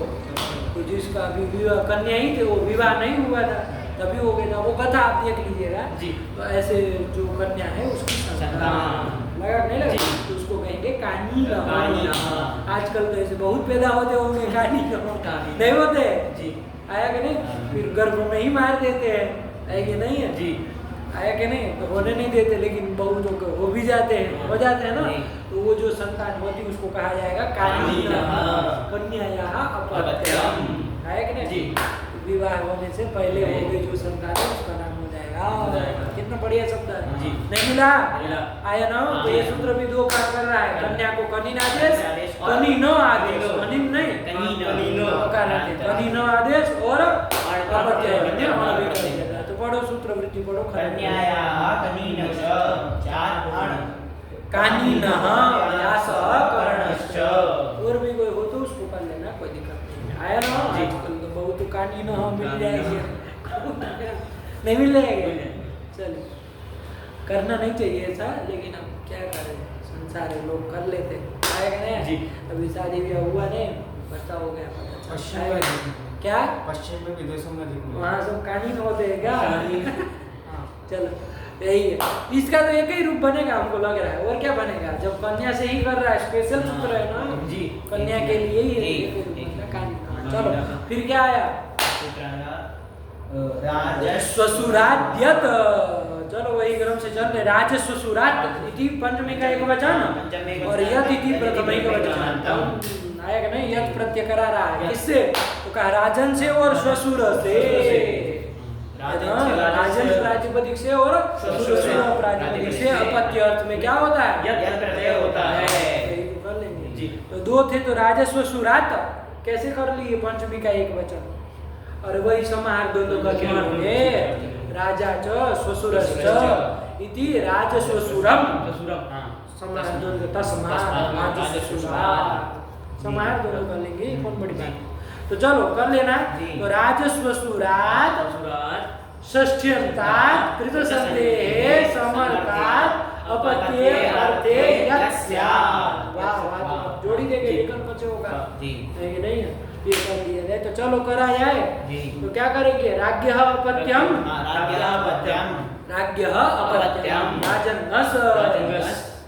तो जिसका अभी विवाह कन्या ही थे, वो विवाह नहीं हुआ था तभी हो गया था, वो कथा आप देख लीजिएगा जी, तो ऐसे जो कन्या है उसकी संतान लगा नहीं लगा, तो उसको कहेंगे कानीना। आजकल तो ऐसे बहुत पैदा होते होंगे कानीना, नहीं होते जी, आया कि नहीं, फिर गर्भ में ही मार देते हैं, है कि नहीं है जी, आया कि नहीं, तो होने नहीं देते, लेकिन बहुतों को हो भी जाते हैं, हो जाते हैं ना, तो वो जो संतान होती है उसको कहा जाएगा कानीना, कन्या या अपत्यम, आया कि नहीं जी, विवाह होने से पहले हो गई जो संतान है उसका नाम हो जाएगा। कितना बढ़िया शब्द है जी, नहीं मिला आया ना, तो ये सूत्र भी 2 काम कर रहा है, कन्या को कनीन आदेश, कनीनो आदेश, कनीन नहीं कनीनो कनीनो आदेश और अपत्य, तो पढ़ो सूत्र वृत्ति पढ़ो, कन्याया कनीनश्च चार अण कानीनः व्यास कर्णश्च, और भी कोई हो तो उसको कर लेना, कोई दिक्कत नहीं, आया ना, आजकल तो बहुत कानीनः मिल जाएगी, नहीं मिल जाएगा, चलिए करना नहीं चाहिए ऐसा, लेकिन अब क्या करें, संसार है, लोग कर लेते, आया कि नहीं जी, अभी शादी ब्याह हुआ नहीं, बच्चा हो गया, क्या पश्चिम में विदेशों में वहाँ सब कानीन होते हैं क्या, चलो यही है, इसका तो एक ही रूप बनेगा हमको लग रहा है, और क्या बनेगा, जब कन्या से ही कर रहा है, स्पेशल सूत्र है ना जी, कन्या के लिए ही चलो, फिर क्या आया, राजस्वसुराद्यत, चलो वही क्रम से चल रहे, राजस्वसुरात इति पंचमी का एक वचन, और यत इति प्रथम का वचन, आया कि नहीं, यत प्रत्यय करा रहा है, किससे, तो कहा राजन से और श्वशुर से, राजन प्रातिपदिक से और श्वशुर प्रातिपदिक से, अपत्य अर्थ में क्या होता है, यत प्रत्यय होता है कर लेंगे जी, तो दो थे तो राजस्व सुरात कैसे कर लिए पंचमी का एक वचन, और वही समाहार द्वंद्व का क्या है, राजा च स्वसुरश्च इति राजस्वसुरम समाहार द्वंद्व तस्मात् राजस्वसुरात् समाहार द्वंद्व कर लेंगे, कौन बड़ी बात। तो चलो कर लेना। तो राजस्वसुरात् षष्ठ्यन्तात् कृतसन्देहे समर्थात् अपत्ये अर्थे यत् स्यात्। वाह वाह, जोड़ी देंगे लेखन बच्चे होगा जी नहीं है, ये कर दिया जाए। तो चलो करा जाए। तो क्या करेंगे, राज्ञः अपत्यम राज्ञः अपत्यम राजन्नस,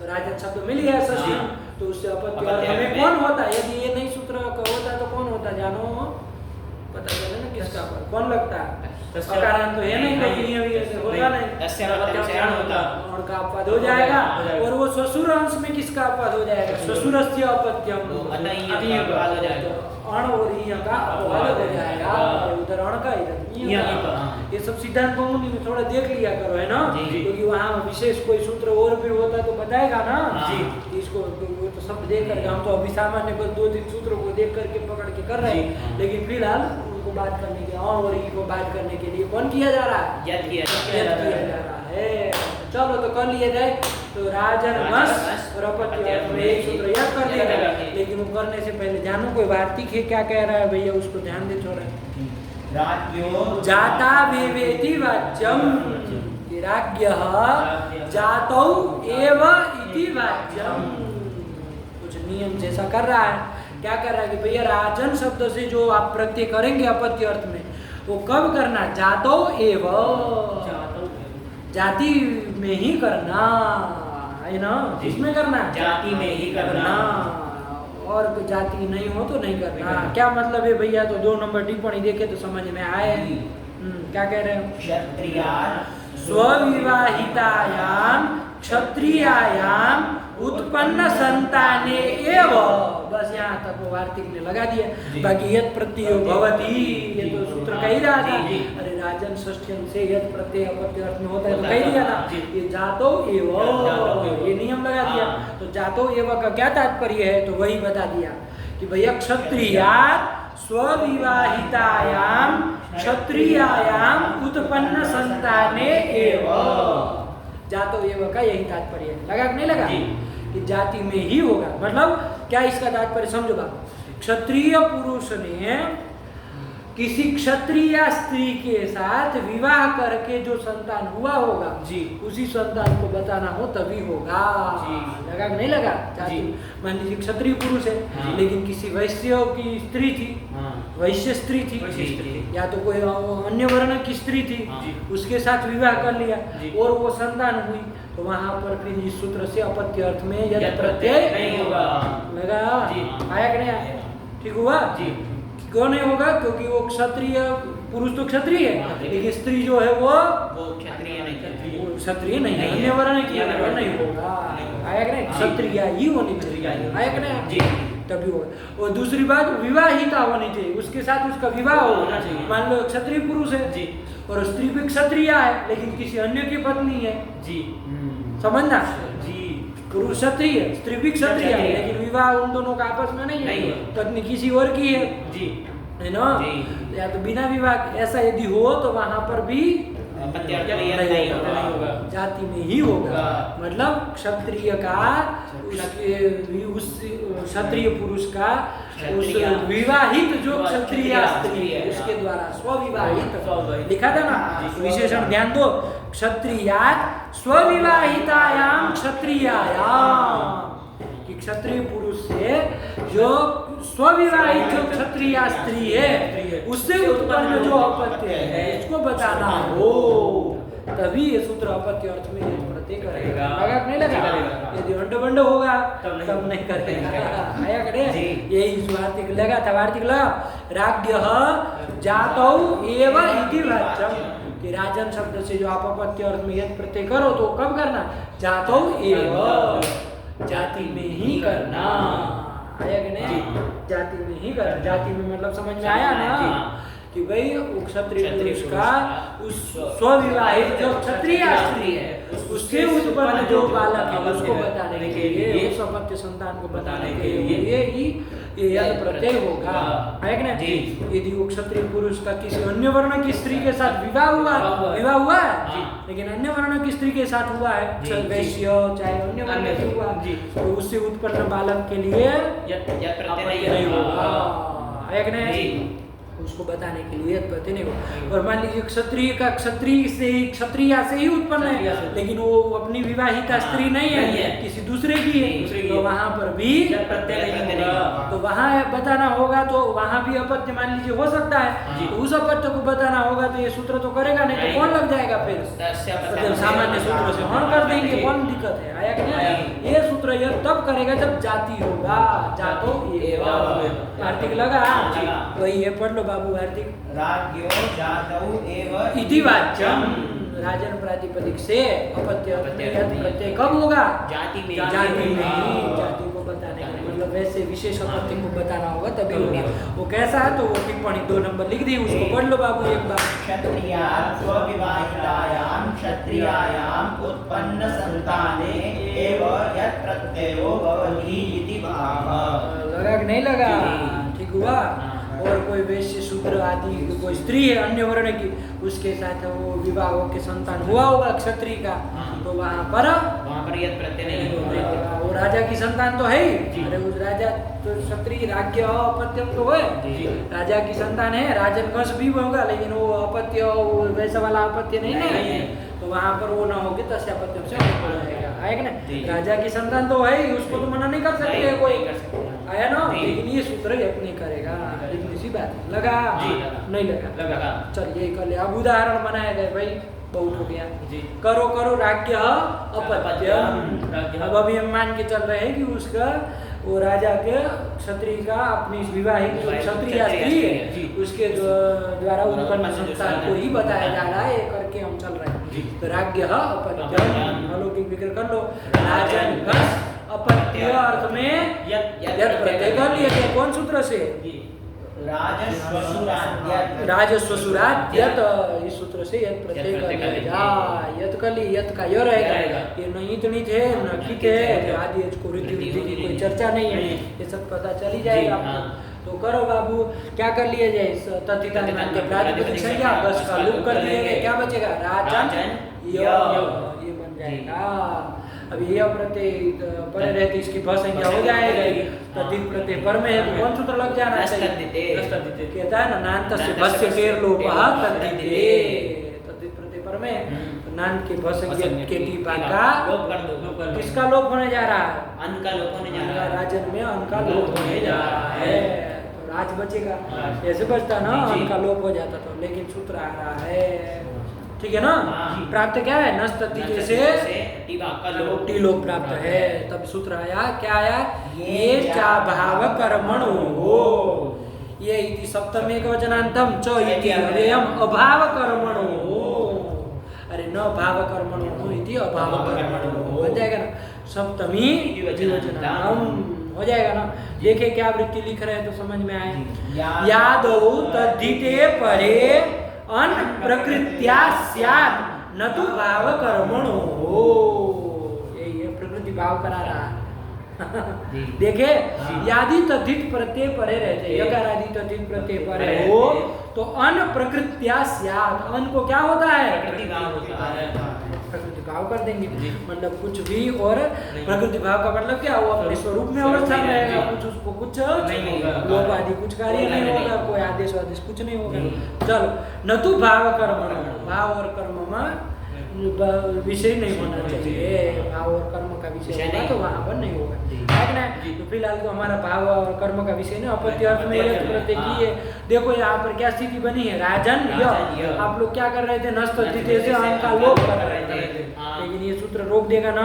राजन शब्द मिल गया षष्ठी, तो उससे अपत्य अर्थ में कौन होता है, यदि ये नहीं सूत्र का होता तो कौन होता, जानो पता चले ना किसका पर कौन लगता है, कारण तो है नहीं, लेकिन ये होगा नहीं, और का अपवाद हो जाएगा। और वो ससुर अंश में किसका अपवाद हो जाएगा, ससुरस्य अपत्यम, अण और ईय का अपवाद हो जाएगा, उधर अण का इधर ईय का। ये सब सिद्धांत कौमुदी में थोड़ा देख लिया करो, है ना, क्योंकि वहाँ विशेष कोई सूत्र और भी होता तो बताएगा ना जी। इसको तो सब देख करके हम तो अभी सामान्य बस 2-3 सूत्रों को देख करके पकड़ के कर रहे हैं, लेकिन फिलहाल उनको बात करने के और ई को बात करने के लिए कौन किया जा रहा है, यद किया जा रहा है। चलो तो कर लिया जाए। तो राजन्नस और अपत्य अर्थ में एक सूत्र याद कर दिया, लेकिन वो करने से पहले जानो कोई वार्तिक है क्या कह रहा है भैया, उसको ध्यान दे छोड़ा। जाता वेवेति वाच्यम, राज्ञः जातौ एव इति वाच्यम, कुछ नियम जैसा कर रहा है। क्या कर रहा है कि भैया राजन शब्द से जो आप प्रत्यय करेंगे अपत्य अर्थ में, वो कब करना, जातौ एव, जाति में ही करना है ना, इसमें करना जाति में ही करना, और जाति नहीं हो तो नहीं करना। क्या मतलब है भैया, तो 2 नंबर टिप्पणी देखे तो समझ में आए। क्या कह रहे हो, स्वविवाहितायाम क्षत्रियायाम उत्पन्न संताने एव, बस यहाँ तक वो वार्तिक ने लगा दिया। बाकी यद प्रत्यय भवति, ये तो सूत्र कह ही रहा था, अरे राजन षष्ठ्यं से यद प्रत्यय अपत्य अर्थ में होता है तो कह दिया था, ये जातो एव, ये नियम लगा दिया। तो जातो एव का क्या तात्पर्य है, तो वही बता दिया कि भैया क्षत्रियात् स्वविवाहितायाम क्षत्रियायाम उत्पन्न संताने एव, जातो एव का यही तात्पर्य है। लगा कि नहीं लगा कि जाति में ही होगा, मतलब क्या इसका तात्पर्य समझो बात, क्षत्रिय पुरुष ने किसी क्षत्रिय स्त्री के साथ विवाह करके जो संतान हुआ होगा जी, उसी संतान को बताना हो तभी होगा। लगा कि नहीं लगा, जाति मान लीजिए क्षत्रिय पुरुष है लेकिन किसी वैश्य की स्त्री थी, वैश्य स्त्री थी, या तो कोई अन्य वर्ण की स्त्री थी, उसके साथ विवाह कर लिया और वो संतान हुई, तो वहां पर फिर इस सूत्र से अपत्य अर्थ में यद प्रत्यय नहीं होगा। लगा आया कि नहीं आया, ठीक हुआ जी। क्यों नहीं होगा, क्योंकि वो क्षत्रिय पुरुष तो क्षत्रिय है, लेकिन स्त्री जो है वो क्षत्रिय नहीं, क्षत्रिय नहीं है, अन्य वर्ण की नहीं होगा। आया कि नहीं, क्षत्रिय ही होनी चाहिए, आया कि नहीं तभी होगा। और दूसरी बात विवाहिता होनी चाहिए, उसके साथ उसका विवाह होना चाहिए। मान लो क्षत्रिय पुरुष है जी और स्त्री भी क्षत्रिय है लेकिन किसी अन्य की पत्नी है जी, समझना जी, पुरुष क्षत्रिय स्त्री भी क्षत्रिय है लेकिन विवाह उन दोनों का आपस में नहीं है, पत्नी किसी और की है जी, है ना, या तो बिना विवाह ऐसा यदि हो तो वहां पर भी नहीं होगा, जाति में ही होगा। मतलब क्षत्रिय का उस क्षत्रिय पुरुष का उस विवाहित जो क्षत्रिय स्त्री है उसके द्वारा स्वविवाहित लिखा था ना, विशेषण ध्यान दो, क्षत्रियात् स्वविवाहितायाम क्षत्रियायाम, कि क्षत्रिय पुरुष से जो स्वविवाहित जो क्षत्रिय स्त्री है उससे उत्पन्न जो अपत्य है उसको बताना हो, तभी ये सूत्र अपत्य अर्थ में प्रत्यय करेगा। लगा नहीं लगा, यदि अंड बंड होगा तब नहीं करेगा। आया करे, यही वार्तिक लगा था, वार्तिक लगा राज्ञः जातौ एव इति वाच्यम, कि राजन शब्द से जो आप अपत्य अर्थ में यद प्रत्यय करो तो कब करना, जातौ एव, जाति में ही करना। आया कि नहीं, जाति में ही करना, जाति में मतलब समझ में आया ना, कि भाई वो क्षत्रिय क्षत्रिय पुरुष पुरुष का का उस स्वविवाहित जो क्षत्रिय स्त्री है उससे उत्पन्न जो बालक है उसको बताने के लिए उस अपत्य संतान को बताने के लिए ही ये यद प्रत्यय होगा, है कि नहीं? यदि वो क्षत्रिय पुरुष का किसी अन्य वर्ण की स्त्री के साथ विवाह हुआ है, लेकिन अन्य वर्ण की स्त्री के साथ हुआ है, वैश्य चाहे अन्य वर्ण की हुआ, तो उससे उत्पन्न बालक के लिए नहीं होगा, है कि नहीं? उसको बताने के लिए प्रत्यय नहीं होगा। और मान लीजिए क्षत्रिया से ही उत्पन्न है, लेकिन वो अपनी विवाहिता स्त्री नहीं है, किसी दूसरे की है, तो वहां पर भी प्रत्यय नहीं होगा। तो वहां बताना होगा, तो वहां भी अपत्य मान लीजिए हो सकता है, तो उस अपत्य को बताना होगा, तो ये सूत्र तो करेगा नहीं, तो कौन लग जाएगा फिर? सामान्य सूत्र से हम कर देंगे, कौन दिक्कत है? आया कि नहीं? ये सूत्र ये तब करेगा जब जाति होगा, जातो आर्थिक लगा, वही ये पढ़ लो बाबू आर्थिक। राज्यो जातौ एव इति वाच्यम, राजन प्रातिपदिक से अपत्य प्रत्यय कब होगा? जाति में जाति को बताने का मतलब वैसे विशेष अपत्य को बताना होगा तभी होगा। वो कैसा है तो वो टिप्पणी 2 नंबर लिख दी, उसको पढ़ लो बाबू एक बार। क्षत्रियात् स्वविवाहितायां क्षत्रियायां उत्पन्न संताने एव यत् प्रत्ययो भवति इति भावः। लगा कि नहीं लगा? ठीक हुआ। और कोई वैश्य शूद्र आदि कोई स्त्री है अन्य वर्ण की, उसके साथ वो विवाह के संतान हुआ होगा क्षत्रिय का, तो वहाँ पर यद प्रत्यय नहीं होगा। वो राजा की संतान तो है ही, अरे उस राजा तो क्षत्रिय राज्य अपत्यम तो है, राजा की संतान है, राजन वंश भी होगा, लेकिन वो अपत्य वैसा वाला अपत्य नहीं है, तो वहाँ पर वो ना होगी तस्यापत्यम से हो जाएगा, है कि नहीं? राजा की संतान तो है ही, उसको तो मना नहीं कर सकते कोई, आया ना? लेकिन ये सूत्र यज्ञ नहीं करेगा, इतनी सी बात है। लगा? नहीं लगा? चलिए कर ले। अब उदाहरण बनाया गया भाई, बहुत हो गया। करो करो राज्ञ अपत्यम। अब अभी हम मान के चल रहे हैं कि उसका वो राजा के क्षत्रिय का अपनी विवाहित जो क्षत्रिय स्त्री है उसके द्वारा उत्पन्न संतान को ही बताया जा रहा है, ये करके हम चल रहे हैं। तो राज्ञ अपत्यम, अलौकिक विग्रह कर लो। राजन अपत्य अर्थ में यद प्रत्यय कर लिया गया, कौन सूत्र से? राजस्वसुराद्यत, इस सूत्र से यद प्रत्यय कर लिया। यद कर ली, यद का य रहेगा, ये नहीं तणित है न कित है, आदि को वृद्धि की कोई चर्चा नहीं है, ये सब पता चल ही जाएगा आपको। तो करो बाबू, क्या कर लिया जाए? तथिता के प्रातिपदिक संज्ञा 10 का लूप कर दिया गया, क्या बचेगा? राजन ये बन जाएगा। अब ये प्रत्यय परे रहती इसकी भ संज्ञा हो जाएगी, तद्धित प्रत्यय पर में है, तो कौन सूत्र लग जाना चाहिए? कहता है ना, नान्त से भस्य टेर लोपः तद्धिते, तद्धित प्रत्यय पर में, तो नान के भ संज्ञा के टीपा का किसका लोप होने जा रहा है? अन का लोप होने जा रहा है। राजन में अन का लोप होने जा रहा है, तो राज बचेगा। ऐसे बचता ना, अन का लोप हो जाता तो, लेकिन सूत्र आ रहा है, ठीक है ना? प्राप्त क्या है? नस्तति से टी लोप प्राप्त है, तब सूत्र आया, क्या आया? ये चा भाव कर्मणो हो, ये इति सप्तम एकवचनांतम च इति अव्ययम अभाव कर्मणो हो, अरे न भाव कर्मणो हो इति अभाव कर्मणो हो, हो जाएगा ना? सप्तमी द्विवचनांतम हो जाएगा ना? देखिए क्या वृत्ति लिख रहे हैं तो समझ में आए। यादौ तद्धिते परे अन प्रकृत्या स्यात् न तो भाव कर्मणो हो, ये प्रकृति भाव करा रहा है। देखे, यादि तद्धित प्रत्यय परे रहते, यकार आदि तद्धित प्रत्यय परे हो तो अन प्रकृत्या स्यात्, अन को क्या होता है? प्रकृति भाव होता है, प्रकृति भाव कर देंगे, मतलब कुछ भी। और प्रकृति भाव का मतलब क्या? वो अपने स्वरूप में अवस्था में रहेगा, कुछ उसको कुछ लोप आदि कुछ कार्य नहीं होगा, कोई आदेश वादेश कुछ नहीं होगा। चलो, न तो भाव कर्म, भाव और कर्म में विषय नहीं होना चाहिए, भाव और कर्म का विषय होगा तो वहाँ पर नहीं होगा, है ना? तो फिलहाल तो हमारा भाव और कर्म का विषय नहीं, अपत्य अर्थ में यद प्रत्यय की है। देखो यहाँ पर क्या स्थिति बनी है, राजन य, आप लोग क्या कर रहे थे? नस्तति से अन का लोप कर रहे थे, लेकिन ये सूत्र रोक देगा ना,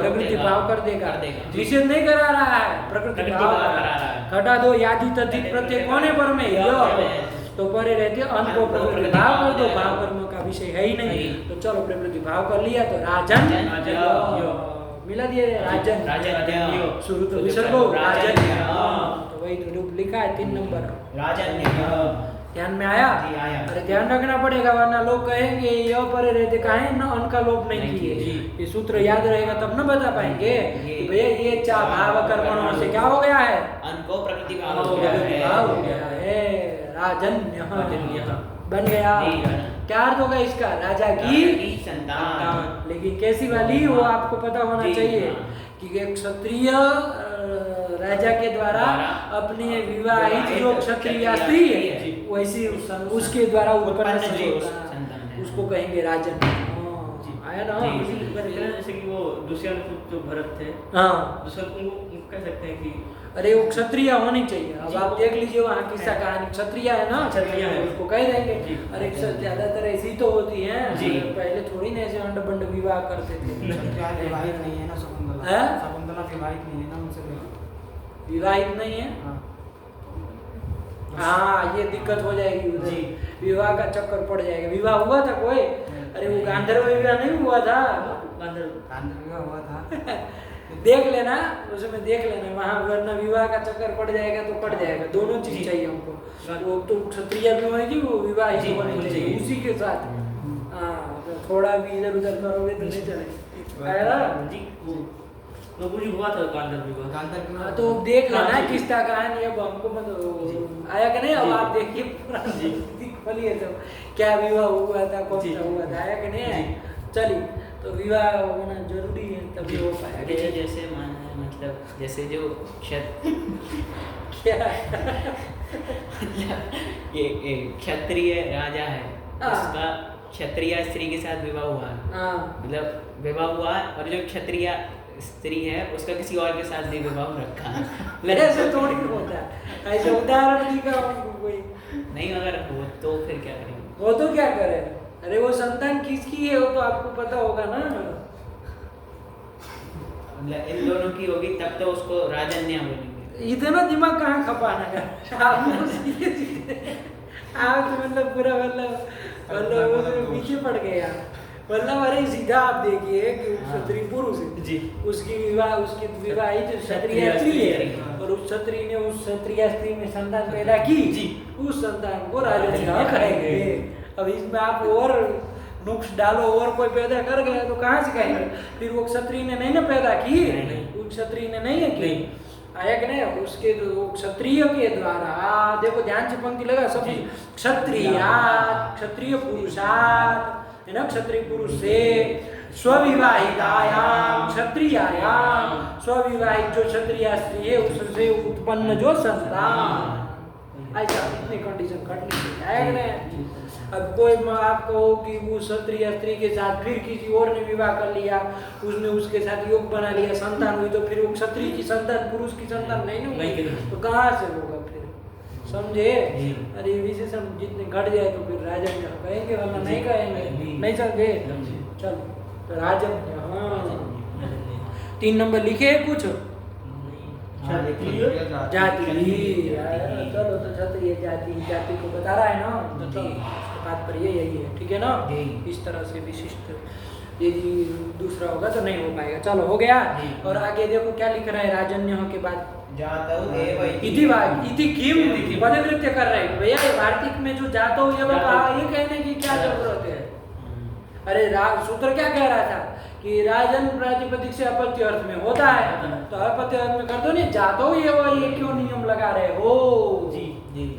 प्रकृति भाव कर देगा, विषय नहीं करा रहा है, प्रकृति भाव हटा दो। यादि तद्धित प्रत्यय कौन है पर में? य, तो परे रहते अन को प्रकृति भाव कर दो, भाव कर्म का विषय है ही नहीं, तो चलो प्रकृति भाव कर लिया, तो राजन मिला दिए, राजन शुरू तो विसर्ग राजन, तो वही तो रूप लिखा है 3 नंबर, राजन्य ध्यान में आया? जी, आया। अरे ध्यान रखना पड़ेगा, वरना लोग कहेंगे ये परे रहते काहे न उनका लोप नहीं किए। ये सूत्र याद रहेगा तब न बता पाएंगे कि भैया ये चा भाव कर्मणों से क्या हो गया है? अनको प्रकृति भाव भाव हो गया है। हो गया है, राजन्य बन गया। जी, क्या अर्थ होगा इसका? राजा राजा की की संतान। लेकिन कैसी वाली वो आपको पता होना जी, चाहिए हाँ। कि एक क्षत्रिय राजा के द्वारा अपने विवाहित जो क्षत्रिय स्त्री है जी। वैसी उसके द्वारा उत्पन्न उत्पन्न जो संतान संतान है। उसको कहेंगे राजन। आया ना? जी, जैसे कि वो दूसरे जो भरत थे, हाँ, दूसरे उनको कह सकते हैं कि अरे वो क्षत्रिय होनी चाहिए। अब जी, आप वो- देख लीजिए वहाँ किस्सा कहानी क्षत्रिय है ना, क्षत्रिय है। उसको कह देंगे। जी। अरे ज्यादातर ऐसी तो होती है, जी। पहले थोड़ी ना ऐसे अंड बंड विवाह करते थे। विवाहित नहीं है ना शकुंतला। हैं? शकुंतला विवाहित नहीं है ना उनसे। विवाहित नहीं है, हाँ। हाँ ये दिक्कत हो जाएगी उधर। जी। विवाह का चक्कर पड़ जाएगा। विवाह हुआ था कोई? अरे वो गांधर्व विवाह नहीं हुआ था? गांधर्व विवाह हुआ था। देख लेना उसमें, देख लेना वहाँ, वरना विवाह का चक्कर पड़ जाएगा तो पड़ जाएगा। दोनों चीज जी। चाहिए हमको। वो तो क्षत्रिय भी होगी, वो विवाहित जी, होनी होनी चाहिए चाहिए। उसी के साथ। हाँ, तो थोड़ा भी इधर उधर करोगे तो नहीं चलेगा। आया ना? जी वो भी हुआ था गांधर्व विवाह। गांधर्व विवाह। हाँ, तो देख हाँ, लेना जी। किस्सा कहानी। अब हमको मतलब आया कि नहीं? अब जी। आप देखिए पूरा खोलिए तो क्या विवाह हुआ था, कौन जी। सा हुआ था, आया कि नहीं आया? जी। चलिए, तो विवाह होना जरूरी है तभी हो पाएगा। ये जैसे माना है, मतलब जैसे जो क्या? ये क्षत्रिय राजा है, हाँ। उसका क्षत्रिय स्त्री के साथ विवाह हुआ है। हाँ, मतलब विवाह हुआ है, और जो क्षत्रिय स्त्री है उसका किसी और के साथ भी विवाह रखा है। ऐसे थोड़ी होता है। ऐसे उदाहरण दिखा हमको कोई। नहीं, अगर हो तो फिर क्या करेंगे? वो तो क्या करे? अरे वो संतान किसकी है वो तो आपको पता होगा ना। मतलब इन दोनों की होगी तब तो उसको राजन्य बोलेंगे। इतना दिमाग कहाँ खपाना है आपको? सीधे आप तो मतलब पूरा मतलब उसमें पीछे पड़ गए यार। मतलब अरे सीधा आप देखिए कि क्षत्रिय पुरुष है, जी। उसकी विवाहित क्षत्रिय स्त्री है, और उस क्षत्रिय ने उस क्षत्रिय स्त्री में संतान पैदा की। जी। उस संतान को राजन्य कहेंगे। अब इसमें आप और नुक्स डालो, और कोई पैदा कर गया तो कहाँ से कहेंगे? फिर वो क्षत्रिय ने नहीं ना पैदा की, नहीं। उस क्षत्रिय ने नहीं है की। नहीं। आया कि नहीं? उसके क्षत्रिय के द्वारा देखो ध्यान से पंक्ति लगा सब। जी। क्षत्रियात्, क्षत्रिय पुरुषात् है ना, क्षत्रिय पुरुष से स्वविवाहितायाम क्षत्रियायाम, स्वविवाहित जो क्षत्रिय स्त्री है उससे उत्पन्न जो संतान। ऐसा इतनी कंडीशन खटनी चाहिए। आया कि नहीं? अब कोई आप कहो कि वो क्षत्रिय स्त्री के साथ फिर किसी और ने विवाह कर लिया, उसने उसके साथ योग बना लिया, संतान हुई, तो फिर वो क्षत्रिय की संतान पुरुष की संतान नहीं ना नहीं हुई, नहीं। तो कहाँ से होगा फिर? समझे? जी। अरे विशेषण जितने घट जाए तो फिर राजन्य कहेंगे, वरना जी। नहीं कहेंगे। जी। नहीं समझे? समझे। चलो तो राजन्य। हाँ, 3 नंबर लिखे है कुछ? हाँ, देखिए, जाति। चलो तो क्षत्रिय जाति को बता रहा है ना, तो जी। तात्पर्य यही है। ठीक है ना? जी। इस तरह से विशिष्ट यदि दूसरा होगा तो नहीं हो पाएगा। चलो हो गया। जी। और आगे देखो क्या लिख रहा है राजन्य के बाद। जातौ एव इति किम पदकृत्य कर रहे हैं भैया। ये वार्तिक में जो जातो ये ये कहने की क्या जरूरत है? अरे सूत्र क्या कह रहा था कि राजन प्रातिपदिक से अपत्य अर्थ में होता है, तो अपत्य अर्थ में कर दो नहीं, जातो ये क्यों नियम लगा रहे हो? जी।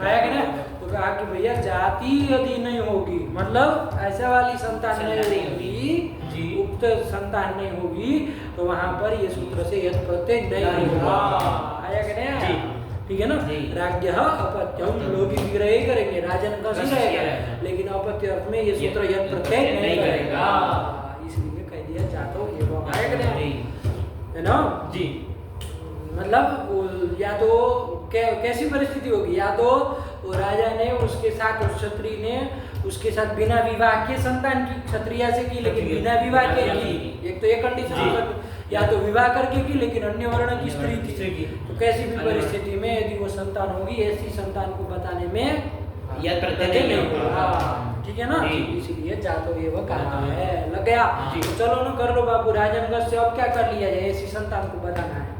आया कि नहीं? तो कहा कि भैया जाति यदि नहीं होगी, मतलब ऐसा वाली संतान नहीं होगी, जी। उक्त संतान नहीं होगी, तो वहां पर ये सूत्र से यद प्रत्यय नहीं होगा। आया कि नहीं? जी। ठीक है ना? जी। राज्ञः अपत्यम, लोग विग्रह ही करेंगे, राजन का ही रहेगा, लेकिन अपत्य अर्थ में ये सूत्र यद प्रत्यय नहीं करेगा, इसलिए कह दिया जातो ये वो। आया कि नहीं? है ना? जी। मतलब या तो कैसी परिस्थिति होगी? या तो वो राजा ने उसके साथ, उस क्षत्रिय ने उसके साथ बिना विवाह के संतान की, क्षत्रिय से की लेकिन बिना विवाह के की, एक तो ये कंडीशन। या तो विवाह करके की लेकिन अन्य वर्ण की स्त्री थी, तो कैसी भी परिस्थिति में यदि वो संतान होगी, ऐसी संतान को बताने में यद प्रत्यय प्रत्यय नहीं नहीं होगा। होगा। ठीक है ना? जी। इसीलिए जातो ये वो कहा है। लग गया? जी। तो चलो ना कर लो बाबू राजनगढ़ से। अब क्या कर लिया जाए? ऐसी संतान को बताना है।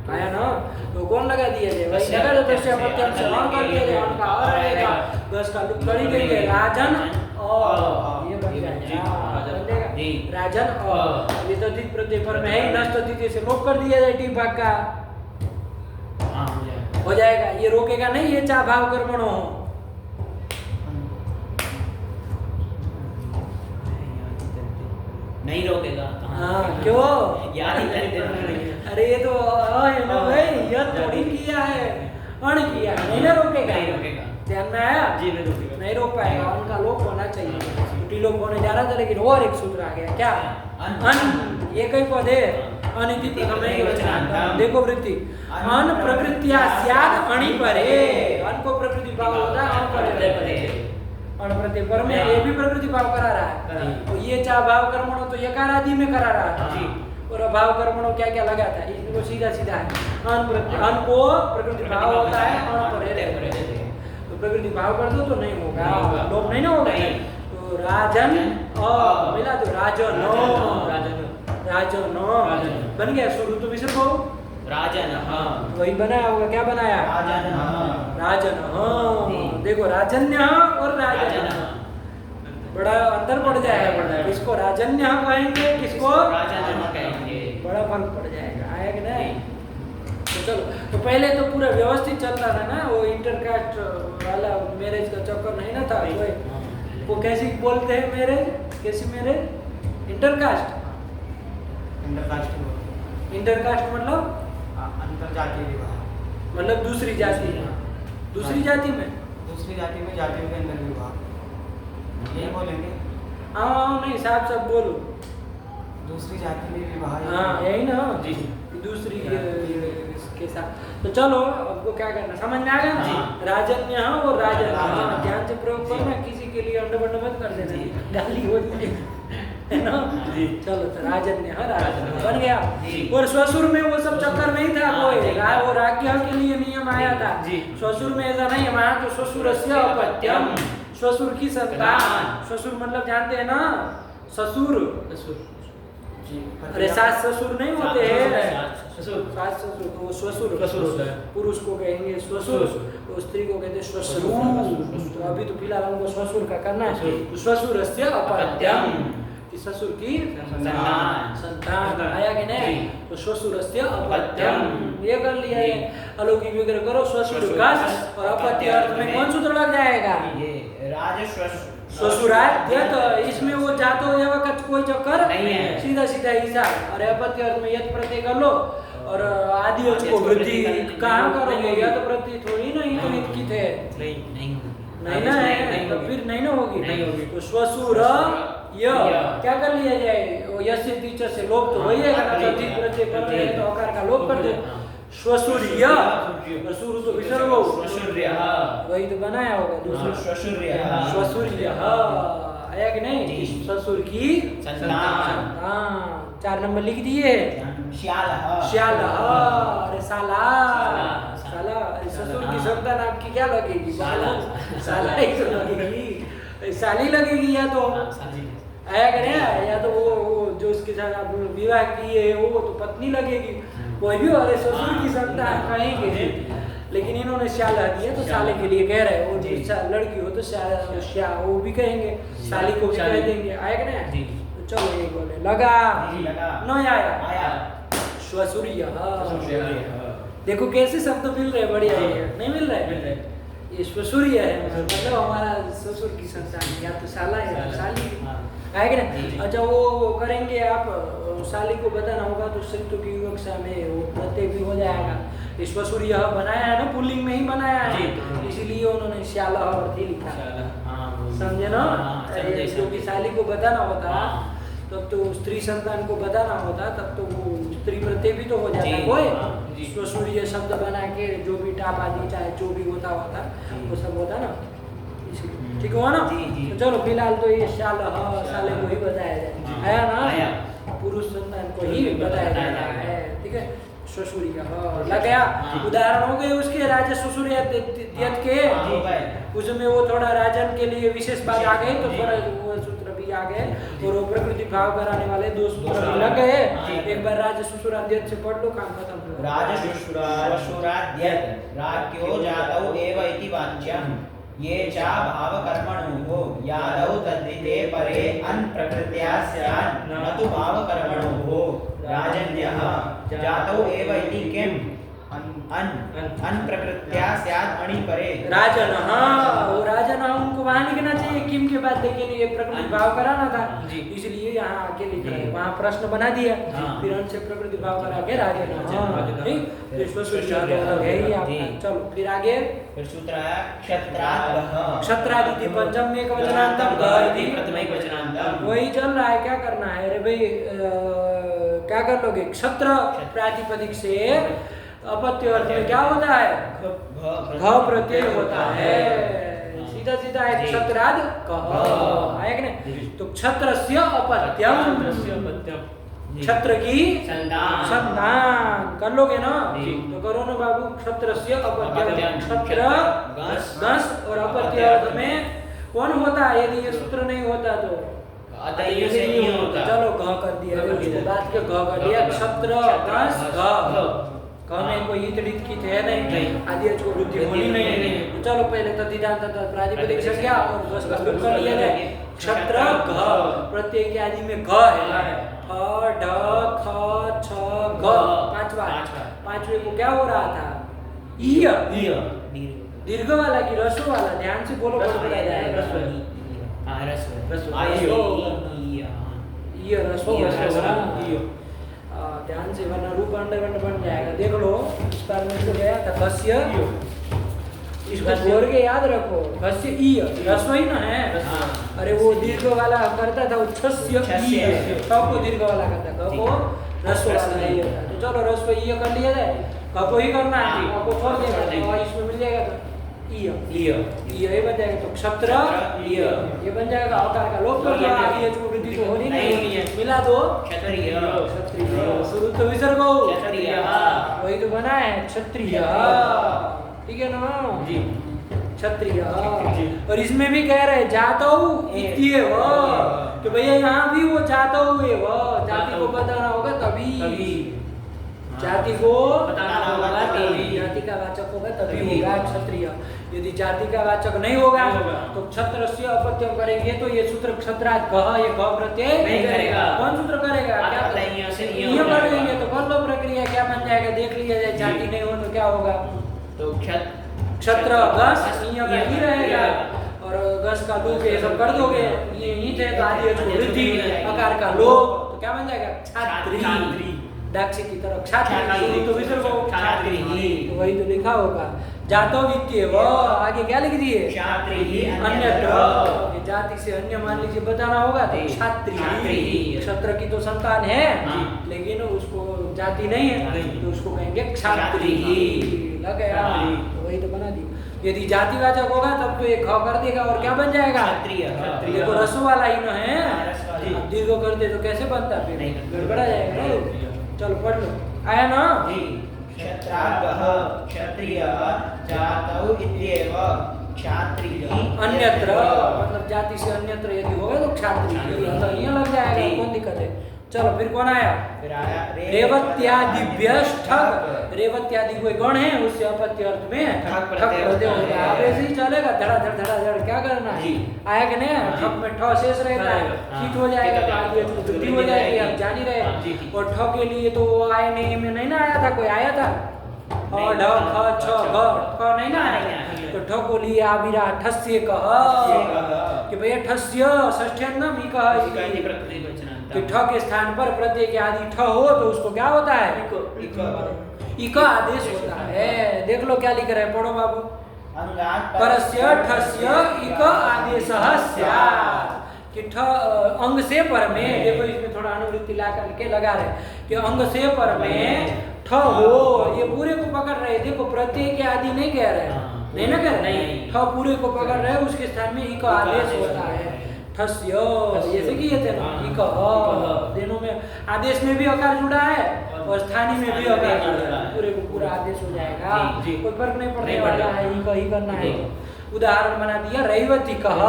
आया ना, तो कौन लगा दिया जाए? वही लगा दो, तस्य अपत्यम से और कर दिया जाए, उनका और रहेगा, बस का लुक खड़ी गई है, राजन और ये बन जाएगा, जी। राजन और ये तो तद्धित प्रत्यय पर में है ही, नष्ट तद्धित से लोप कर दिया जाए टी भाग का, हाँ हो जाएगा। हो जाएगा। ये रोकेगा नहीं, ये चा भाव कर्मणो हो। नहीं रोकेगा। हाँ, क्यों? याद ही करते अरे ये तो है ना भाई, यह थोड़ी किया है, अण किया है, नहीं ना रोकेगा, नहीं रोकेगा। ध्यान में आया? जी नहीं रोकेगा। नहीं रोक पाएगा, उनका लोप होना चाहिए, तो लोप होने जा रहा था, लेकिन और एक सूत्र आ गया, क्या? अन, ये कई पद है, अनिति प्रथमे वचनांतम। देखो वृत्ति, अन प्रकृत्या स्याद अणि परे, अन को प्रकृति भाव होता है, अण परे, अण प्रत्यय पर में ये भी प्रकृति भाव करा रहा है, तो ये चा भाव कर्मणो तो यकार आदि में करा रहा था, जी। और अभाव कर्मणों क्या क्या लगा था, इसको सीधा सीधा है, अन प्रत्यय, अन को प्रकृति भाव होता है, अण परे रहते हैं, तो प्रकृति भाव कर दो तो नहीं होगा, लोप नहीं ना होगा, तो राजन मिला तो राजनो, राजनो बन गया, शुरू तो विसर्ग हो, राजन, हाँ वही बनाया होगा, क्या बनाया? राजन, हाँ देखो राजन्य और राजन, बड़ा अंतर पड़ जाएगा, किसको राजन्य कहेंगे, किसको राजन कहेंगे, बड़ा फर्क पड़ जाएगा, आया कि नहीं? तो चलो, तो पहले तो पूरा व्यवस्थित चलता था ना, वो इंटरकास्ट वाला मैरिज का चक्कर नहीं ना था, वो कैसी बोलते हैं मैरिज, कैसी मैरिज? इंटरकास्ट, इंटरकास्ट मतलब अंतरजातीय विवाह, मतलब दूसरी जाति, दूसरी जाति में, दूसरी जाति में जातियों के अंदर विवाह, यही बोलेंगे। हाँ नहीं साफ साफ बोलो, दूसरी जाति में विवाह, हाँ यही ना, जी। दूसरी के साथ, तो चलो आपको क्या करना, समझ में आ गया ना? राजन्य और राजन, राजन। ध्यान से प्रयोग करना, किसी के लिए अंडा मत कर देना, गाली हो जाएगी, है ना? चलो तो राजन्य, राजन बन गया, और ससुर में वो सब चक्कर नहीं था कोई, वो राज्ञ के लिए नियम आया था, ससुर में ऐसा नहीं है, वहाँ तो ससुरस्य अपत्यम, ससुर की संतान, ससुर मतलब जानते हैं ना, ससुर, अरे सास ससुर नहीं होते हैं, सास ससुर तो वो ससुर होता है, पुरुष को कहेंगे ससुर, तो स्त्री को कहते हैं श्वश्रू, तो अभी तो फिलहाल हमको ससुर का करना है, तो ससुरस्य अपत्यम, कि ससुर की संतान, आया कि नहीं? तो ससुरस्य अपत्यम, ये कर लिया है, अलौकिक विग्रह करो, ससुर का और अपत्य अर्थ में कौन सूत्र लग जाएगा? ससुराल, तो इसमें वो जातो एवं का कोई चक्कर नहीं है, सीधा सीधा हिसाब, और अपत्य अर्थ में यत प्रत्यय कर लो, और आदि अर्थ को वृद्धि कहाँ करोगे, यत प्रत्यय थोड़ी ना ही तो नित्कित है, नहीं ना है, तो फिर नहीं ना होगी, तो स्वसुर य क्या कर लिया जाए, वो यश से टीचर से लोप तो वही है ना, तद्धित प्रत्यय कर रहे हैं तो आकार का लोप कर दो, स्वसुर्य, और शुरू तो विसर्ग हो, वही तो बनाया होगा दूसरा, स्वसुर्य आया कि नहीं? ससुर की संतान, हाँ 4 नंबर लिख दिए, श्याल, अरे साला, ससुर की संतान आपकी क्या लगेगी? साला ही तो लगेगी, साली लगेगी, या तो आया कि नहीं? या तो वो जो उसके साथ आप विवाह किए वो तो पत्नी लगेगी, कोई भी, अरे ससुर की संतान कहेंगे, लेकिन इन्होंने श्याला दिया तो साले के लिए कह रहे हैं, वो जो लड़की हो तो श्या वो भी कहेंगे, साली को भी कह देंगे, आया कि नहीं? तो चलो ये बोले लगा, नहीं आया, स्वसुर्य, देखो कैसे शब्द मिल रहे, बढ़िया नहीं मिल रहे, ये स्वसुर्य है, मतलब हमारा ससुर की संतान, या तो साला या तो साली, है कि नहीं? अच्छा वो करेंगे आप, साली को बताना होगा तो संयुक्त की विवक्षा में वो प्रत्यय भी हो जाएगा, स्वसुर्य बनाया है ना, पुल्लिंग में ही बनाया है, इसीलिए उन्होंने श्याला और थी लिखा, समझे ना? क्योंकि साली को बताना होता तब तो स्त्री संतान को बताना होता, तब तो वो स्त्री प्रत्यय भी तो हो जाता, कोई स्वसुर्य शब्द बना के जो भी टाप आदि चाहे जो भी होता वो सब होता ना, ठीक हुआ ना? तो चलो फिलहाल तो ये साले को ही बताया जाए, है ना? पुरुष संतान को ही बताया जाता है, ठीक है? ससुरिया लग गया, उदाहरण हो गए उसके, राजा ससुरिया के, उसमें वो थोड़ा राजन के लिए विशेष बात आ गई तो थोड़ा वो सूत्र भी आ गए और वो प्रकृति भाव कराने वाले दो सूत्र लग गए। एक बार राजशुश्राद्यत से पढ़ लो, काम खत्म। राजशुश्राद्यत राज्ञो जातौ एव इति वाच्यम् ये चा भावकर्मणोः यादौ तद्धिते परे अनप्रकृत्या स्यात् न तु भावकर्मणोः राजन्यः जातौ एव इति किम् अनप्रकृत्या स्यात् अणि परे राजन। हाँ, वो राजन उनको वहां लिखना चाहिए किम के बाद, लेकिन ये प्रकृति भाव कराना था इसलिए यहाँ आके लिख रहे हैं। वहाँ प्रश्न बना दिया, फिर अंश से प्रकृति भाव करा के राजन। चलो फिर आगे फिर सूत्र है क्षत्राद् क्षत्रादिति पंचम में एकवचनांतम प्रथम एकवचनांतम। वही चल रहा है। क्या करना है अरे भाई, क्या कर लोगे? क्षत्र प्रातिपदिक से अपत्य अर्थ में क्या होता है? घ प्रत्यय होता है। सीधा सीधा है क्षत्राद कह, है कि नहीं? तो क्षत्रस्य अपत्यम, क्षत्र की संतान कर लोगे ना? तो करो ना बाबू। क्षत्रस्य अपत्यम, क्षत्र गस और अपत्य अर्थ में कौन होता है? यदि ये सूत्र नहीं होता तो चलो घ कर दिया, बात के घ कर दिया। क्षत्र गस घ, में कोई ईतड़ित की है नहीं, आदि को वृद्धि होनी नहीं। तो चलो पहले तद्धितांत प्रातिपदिक संज्ञा और गस का लोप कर लिया जाए। क्षत्र घ, प्रत्यय के आदि में घ है। ठ ढ ख छ घ, पांचवे को क्या हो रहा था? ईय, दीर्घ वाला की रस्व वाला? ध्यान से बोलो, बोल बताया जाएगा। ध्यान से, वरना रूप अंडरवर्ण बन जाएगा। देख लो इस बार में तो गया था घस्य, इसको जोड़ के याद रखो। घस्य ईय, रस्व ही ना है। अरे वो दीर्घ वाला करता था, वो छस्य ईय, ठ को दीर्घ वाला करता, घ को रस्व वाला ईय। तो चलो रस्व ईय कर लिया जाए, घ को ही करना है, घ को छोड़ देगा, इसमें मिल जाएगा तो ईय, ये बन जाएगा। तो क्षत्र ईय ये बन जाएगा। अकार का लोप कर दिया, आगे को वृद्धि तो होनी नहीं, मिला दो क्षत्रिय। शुरू तो विसर्ग हो, वही तो बना है क्षत्रिय, ठीक है ना जी? क्षत्रिय। और इसमें भी कह रहे जातौ इत्येव, तो भैया यहाँ भी वो जातौ एव, जाति को बताना होगा तभी, जाति को बताना होगा तभी, जाति का वाचक होगा तभी होगा क्षत्रिय। यदि जाति का वाचक नहीं होगा तो क्षत्रस्य अपत्यम करेंगे तो ये सूत्र क्षत्राद कह, ये क प्रत्यय नहीं करेगा। कौन सूत्र करेगा? क्या ये कर लेंगे तो कर लो प्रक्रिया, क्या बन जाएगा देख लिया जाए। जाति नहीं हो तो क्या होगा? तो क्षत्र गस ही रहेगा, और गस का लोप ये सब कर दोगे, ये ही थे तो आदि वृद्धि, अकार का लोप, तो क्या बन जाएगा? छात्री। दाक्षी की तरफ छात्री, तो विसर्ग छात्री, तो वही तो लिखा होगा। जातो वित्तीय आगे क्या लिख दिए? अन्यत्र, जाति से अन्य मान लीजिए बताना होगा तो छात्री। क्षत्र की तो संतान है लेकिन उसको जाति नहीं है तो उसको कहेंगे क्षात्री। लग गया? तो वही तो बना दी। यदि जातिवाचक होगा तब तो ये ख कर देगा और क्या बन जाएगा? क्षत्रिय। देखो रस्व वाला ही ना है, दीर्घ कर दे तो कैसे बनता? फिर गड़बड़ा जाएगा ना। चलो पढ़ लो, आया ना? क्षत्राद् क्षत्रियः जातौ इत्येव क्षात्रिय अन्यत्र, मतलब जाति से अन्यत्र यदि होगा तो क्षात्रिय, तो यहाँ लग जाएगा, कौन दिक्कत है? चलो फिर कौन आया? फिर आया रेवत्यादिभ्यष्ठक। रेवत्यादि कोई गण है, उससे अपत्य अर्थ में ठक प्रत्यय होगा। अब ऐसे ही चलेगा, धड़ाधड़ क्या करना है? आया कि नहीं? ठक में ठ शेष रहेगा, कीट हो जाएगा तो आगे वृद्धि हो जाएगी, आप जान ही रहे। और ठ के लिए तो वो आए नहीं में नहीं ना आया था, कोई आया था? ढ ख छ घ, ठ नहीं ना आया, तो ठ को लिए आविरा ठस्य कह कि भैया ठस्य षष्ठ्यन्नम ही कह, कि ठ के स्थान पर प्रत्यय के आदि ठ हो तो उसको क्या होता है? इक आदेश होता है। देख लो क्या लिख रहे हैं, पढ़ो बाबू। परस्य ठस्य इक आदेशः स्यात्, कि ठ अंग से पर में, देखो इसमें थोड़ा अनुवृत्ति ला करके लगा रहे कि अंग से पर में ठ हो, ये पूरे को पकड़ रहे। देखो प्रत्यय के आदि नहीं कह रहे, नहीं ना कह रहे, ठ पूरे को पकड़ रहे, उसके स्थान में इक आदेश होता है। ठस्य जैसे कि ये थे ना, इक दोनों में आदेश में भी अकार जुड़ा है और स्थानीय में भी अकार जुड़ा है, पूरे को पूरा आदेश हो जाएगा, कोई फर्क नहीं पड़ने वाला है, इक ही करना है। उदाहरण बना दिया रैवती कह,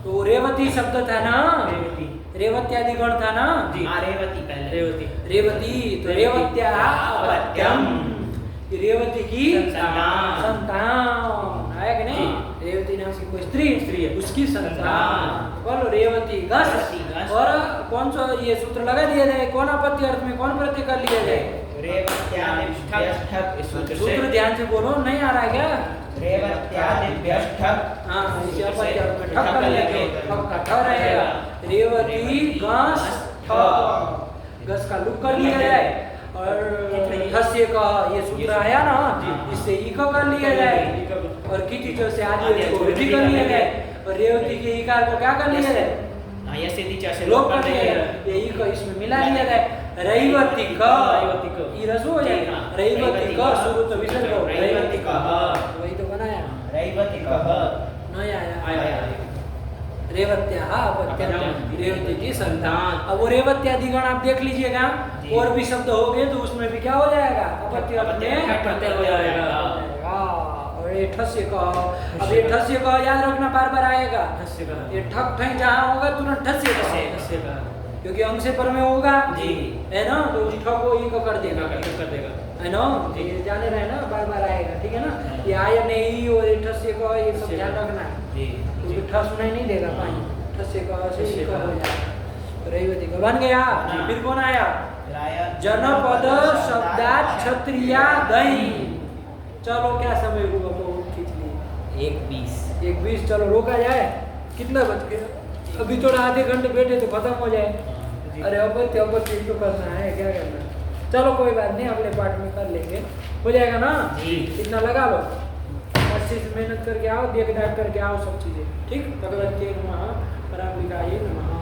तो रेवती शब्द था ना, रेवती। रेवत्यादि गण था ना जी। हाँ, रेवती पहले। रेवती। रेवती, तो रेवत्या अपत्यम, रेवती की संतान। संतान आया कि नहीं? रेवती नाम की कोई स्त्री है। उसकी संतान, बोलो रेवती गस। रेवती गस। और कौन सा ये सूत्र लगा दिया जाए, कौन अपत्य अर्थ में कौन प्रत्यय कर लिया जाए? रेवत्यादिभ्यष्ठक। इस सूत्र से सूत्र ध्यान से बोलो, नहीं आ रहा है क्या? रेवत्यादिभ्यष्ठक। हाँ, इसे अपत्य अर्थ में ठक कर लेंगे, ठक का ठ रहेगा। रेवती गस ठक, गस का लुक कर लिया जाए और ठस्य का ये सूत्र आया ना, इससे इक कर लिया जाए और किति जो से आदि को वृद्धि कर लिया जाए और रेवती के इकार को क्या कर लिया जाए? हाँ, या सीधी चा से लोप कर दिया जाए, ये इक इसमें मिला लिया जाए। रैवती का ई रसो हो जाएगा, रैवती का शुरू तो विसर्ग हो, रैवती का वही तो बनाया रैवतिकः। नहीं आया। आया। रेवत्या अपत्यम, रेवती की संतान। अब वो रेवत्यादिगण आप देख लीजिएगा, और भी शब्द हो गए तो उसमें भी क्या हो जाएगा? अपत्य अर्थ में प्रत्यय हो जाएगा। और ये ठस्य का, अब ये ठस्य का याद रखना, बार बार आएगा। ठस्य का। ये ठक ठक जहाँ होगा तुरंत ठस्य का, ठस्य का। क्योंकि अंश से पर में होगा जी। है ना, तो ठक को ई को कर देगा, कर देगा। है ना, ये जाने रहे ना, बार बार आएगा, ठीक है ना। ये आया नहीं और ये ठस्य का, ये सब ध्यान रखना है, जी। क्योंकि ठस सुनाई नहीं देगा पानी, ठस्य का से ई का हो जाएगा। रेवती का बन गया। फिर कौन आया? जनपद शब्दात क्षत्रिया दही। चलो क्या समय हुआ, बहुत खींच लिए। 1:20। 1:20, चलो रोका जाए। कितना बच गया? अभी थोड़ा आधे घंटे बैठे तो खत्म हो जाए। अरे अब तो करना है, क्या करना है? चलो कोई बात नहीं, अगले पार्ट में कर लेंगे, हो जाएगा ना जी। इतना लगा लो, अच्छे से मेहनत करके आओ, देख दाख करके आओ सब चीजें, ठीक। भगवती नमः, पराम्बिकायै नमः।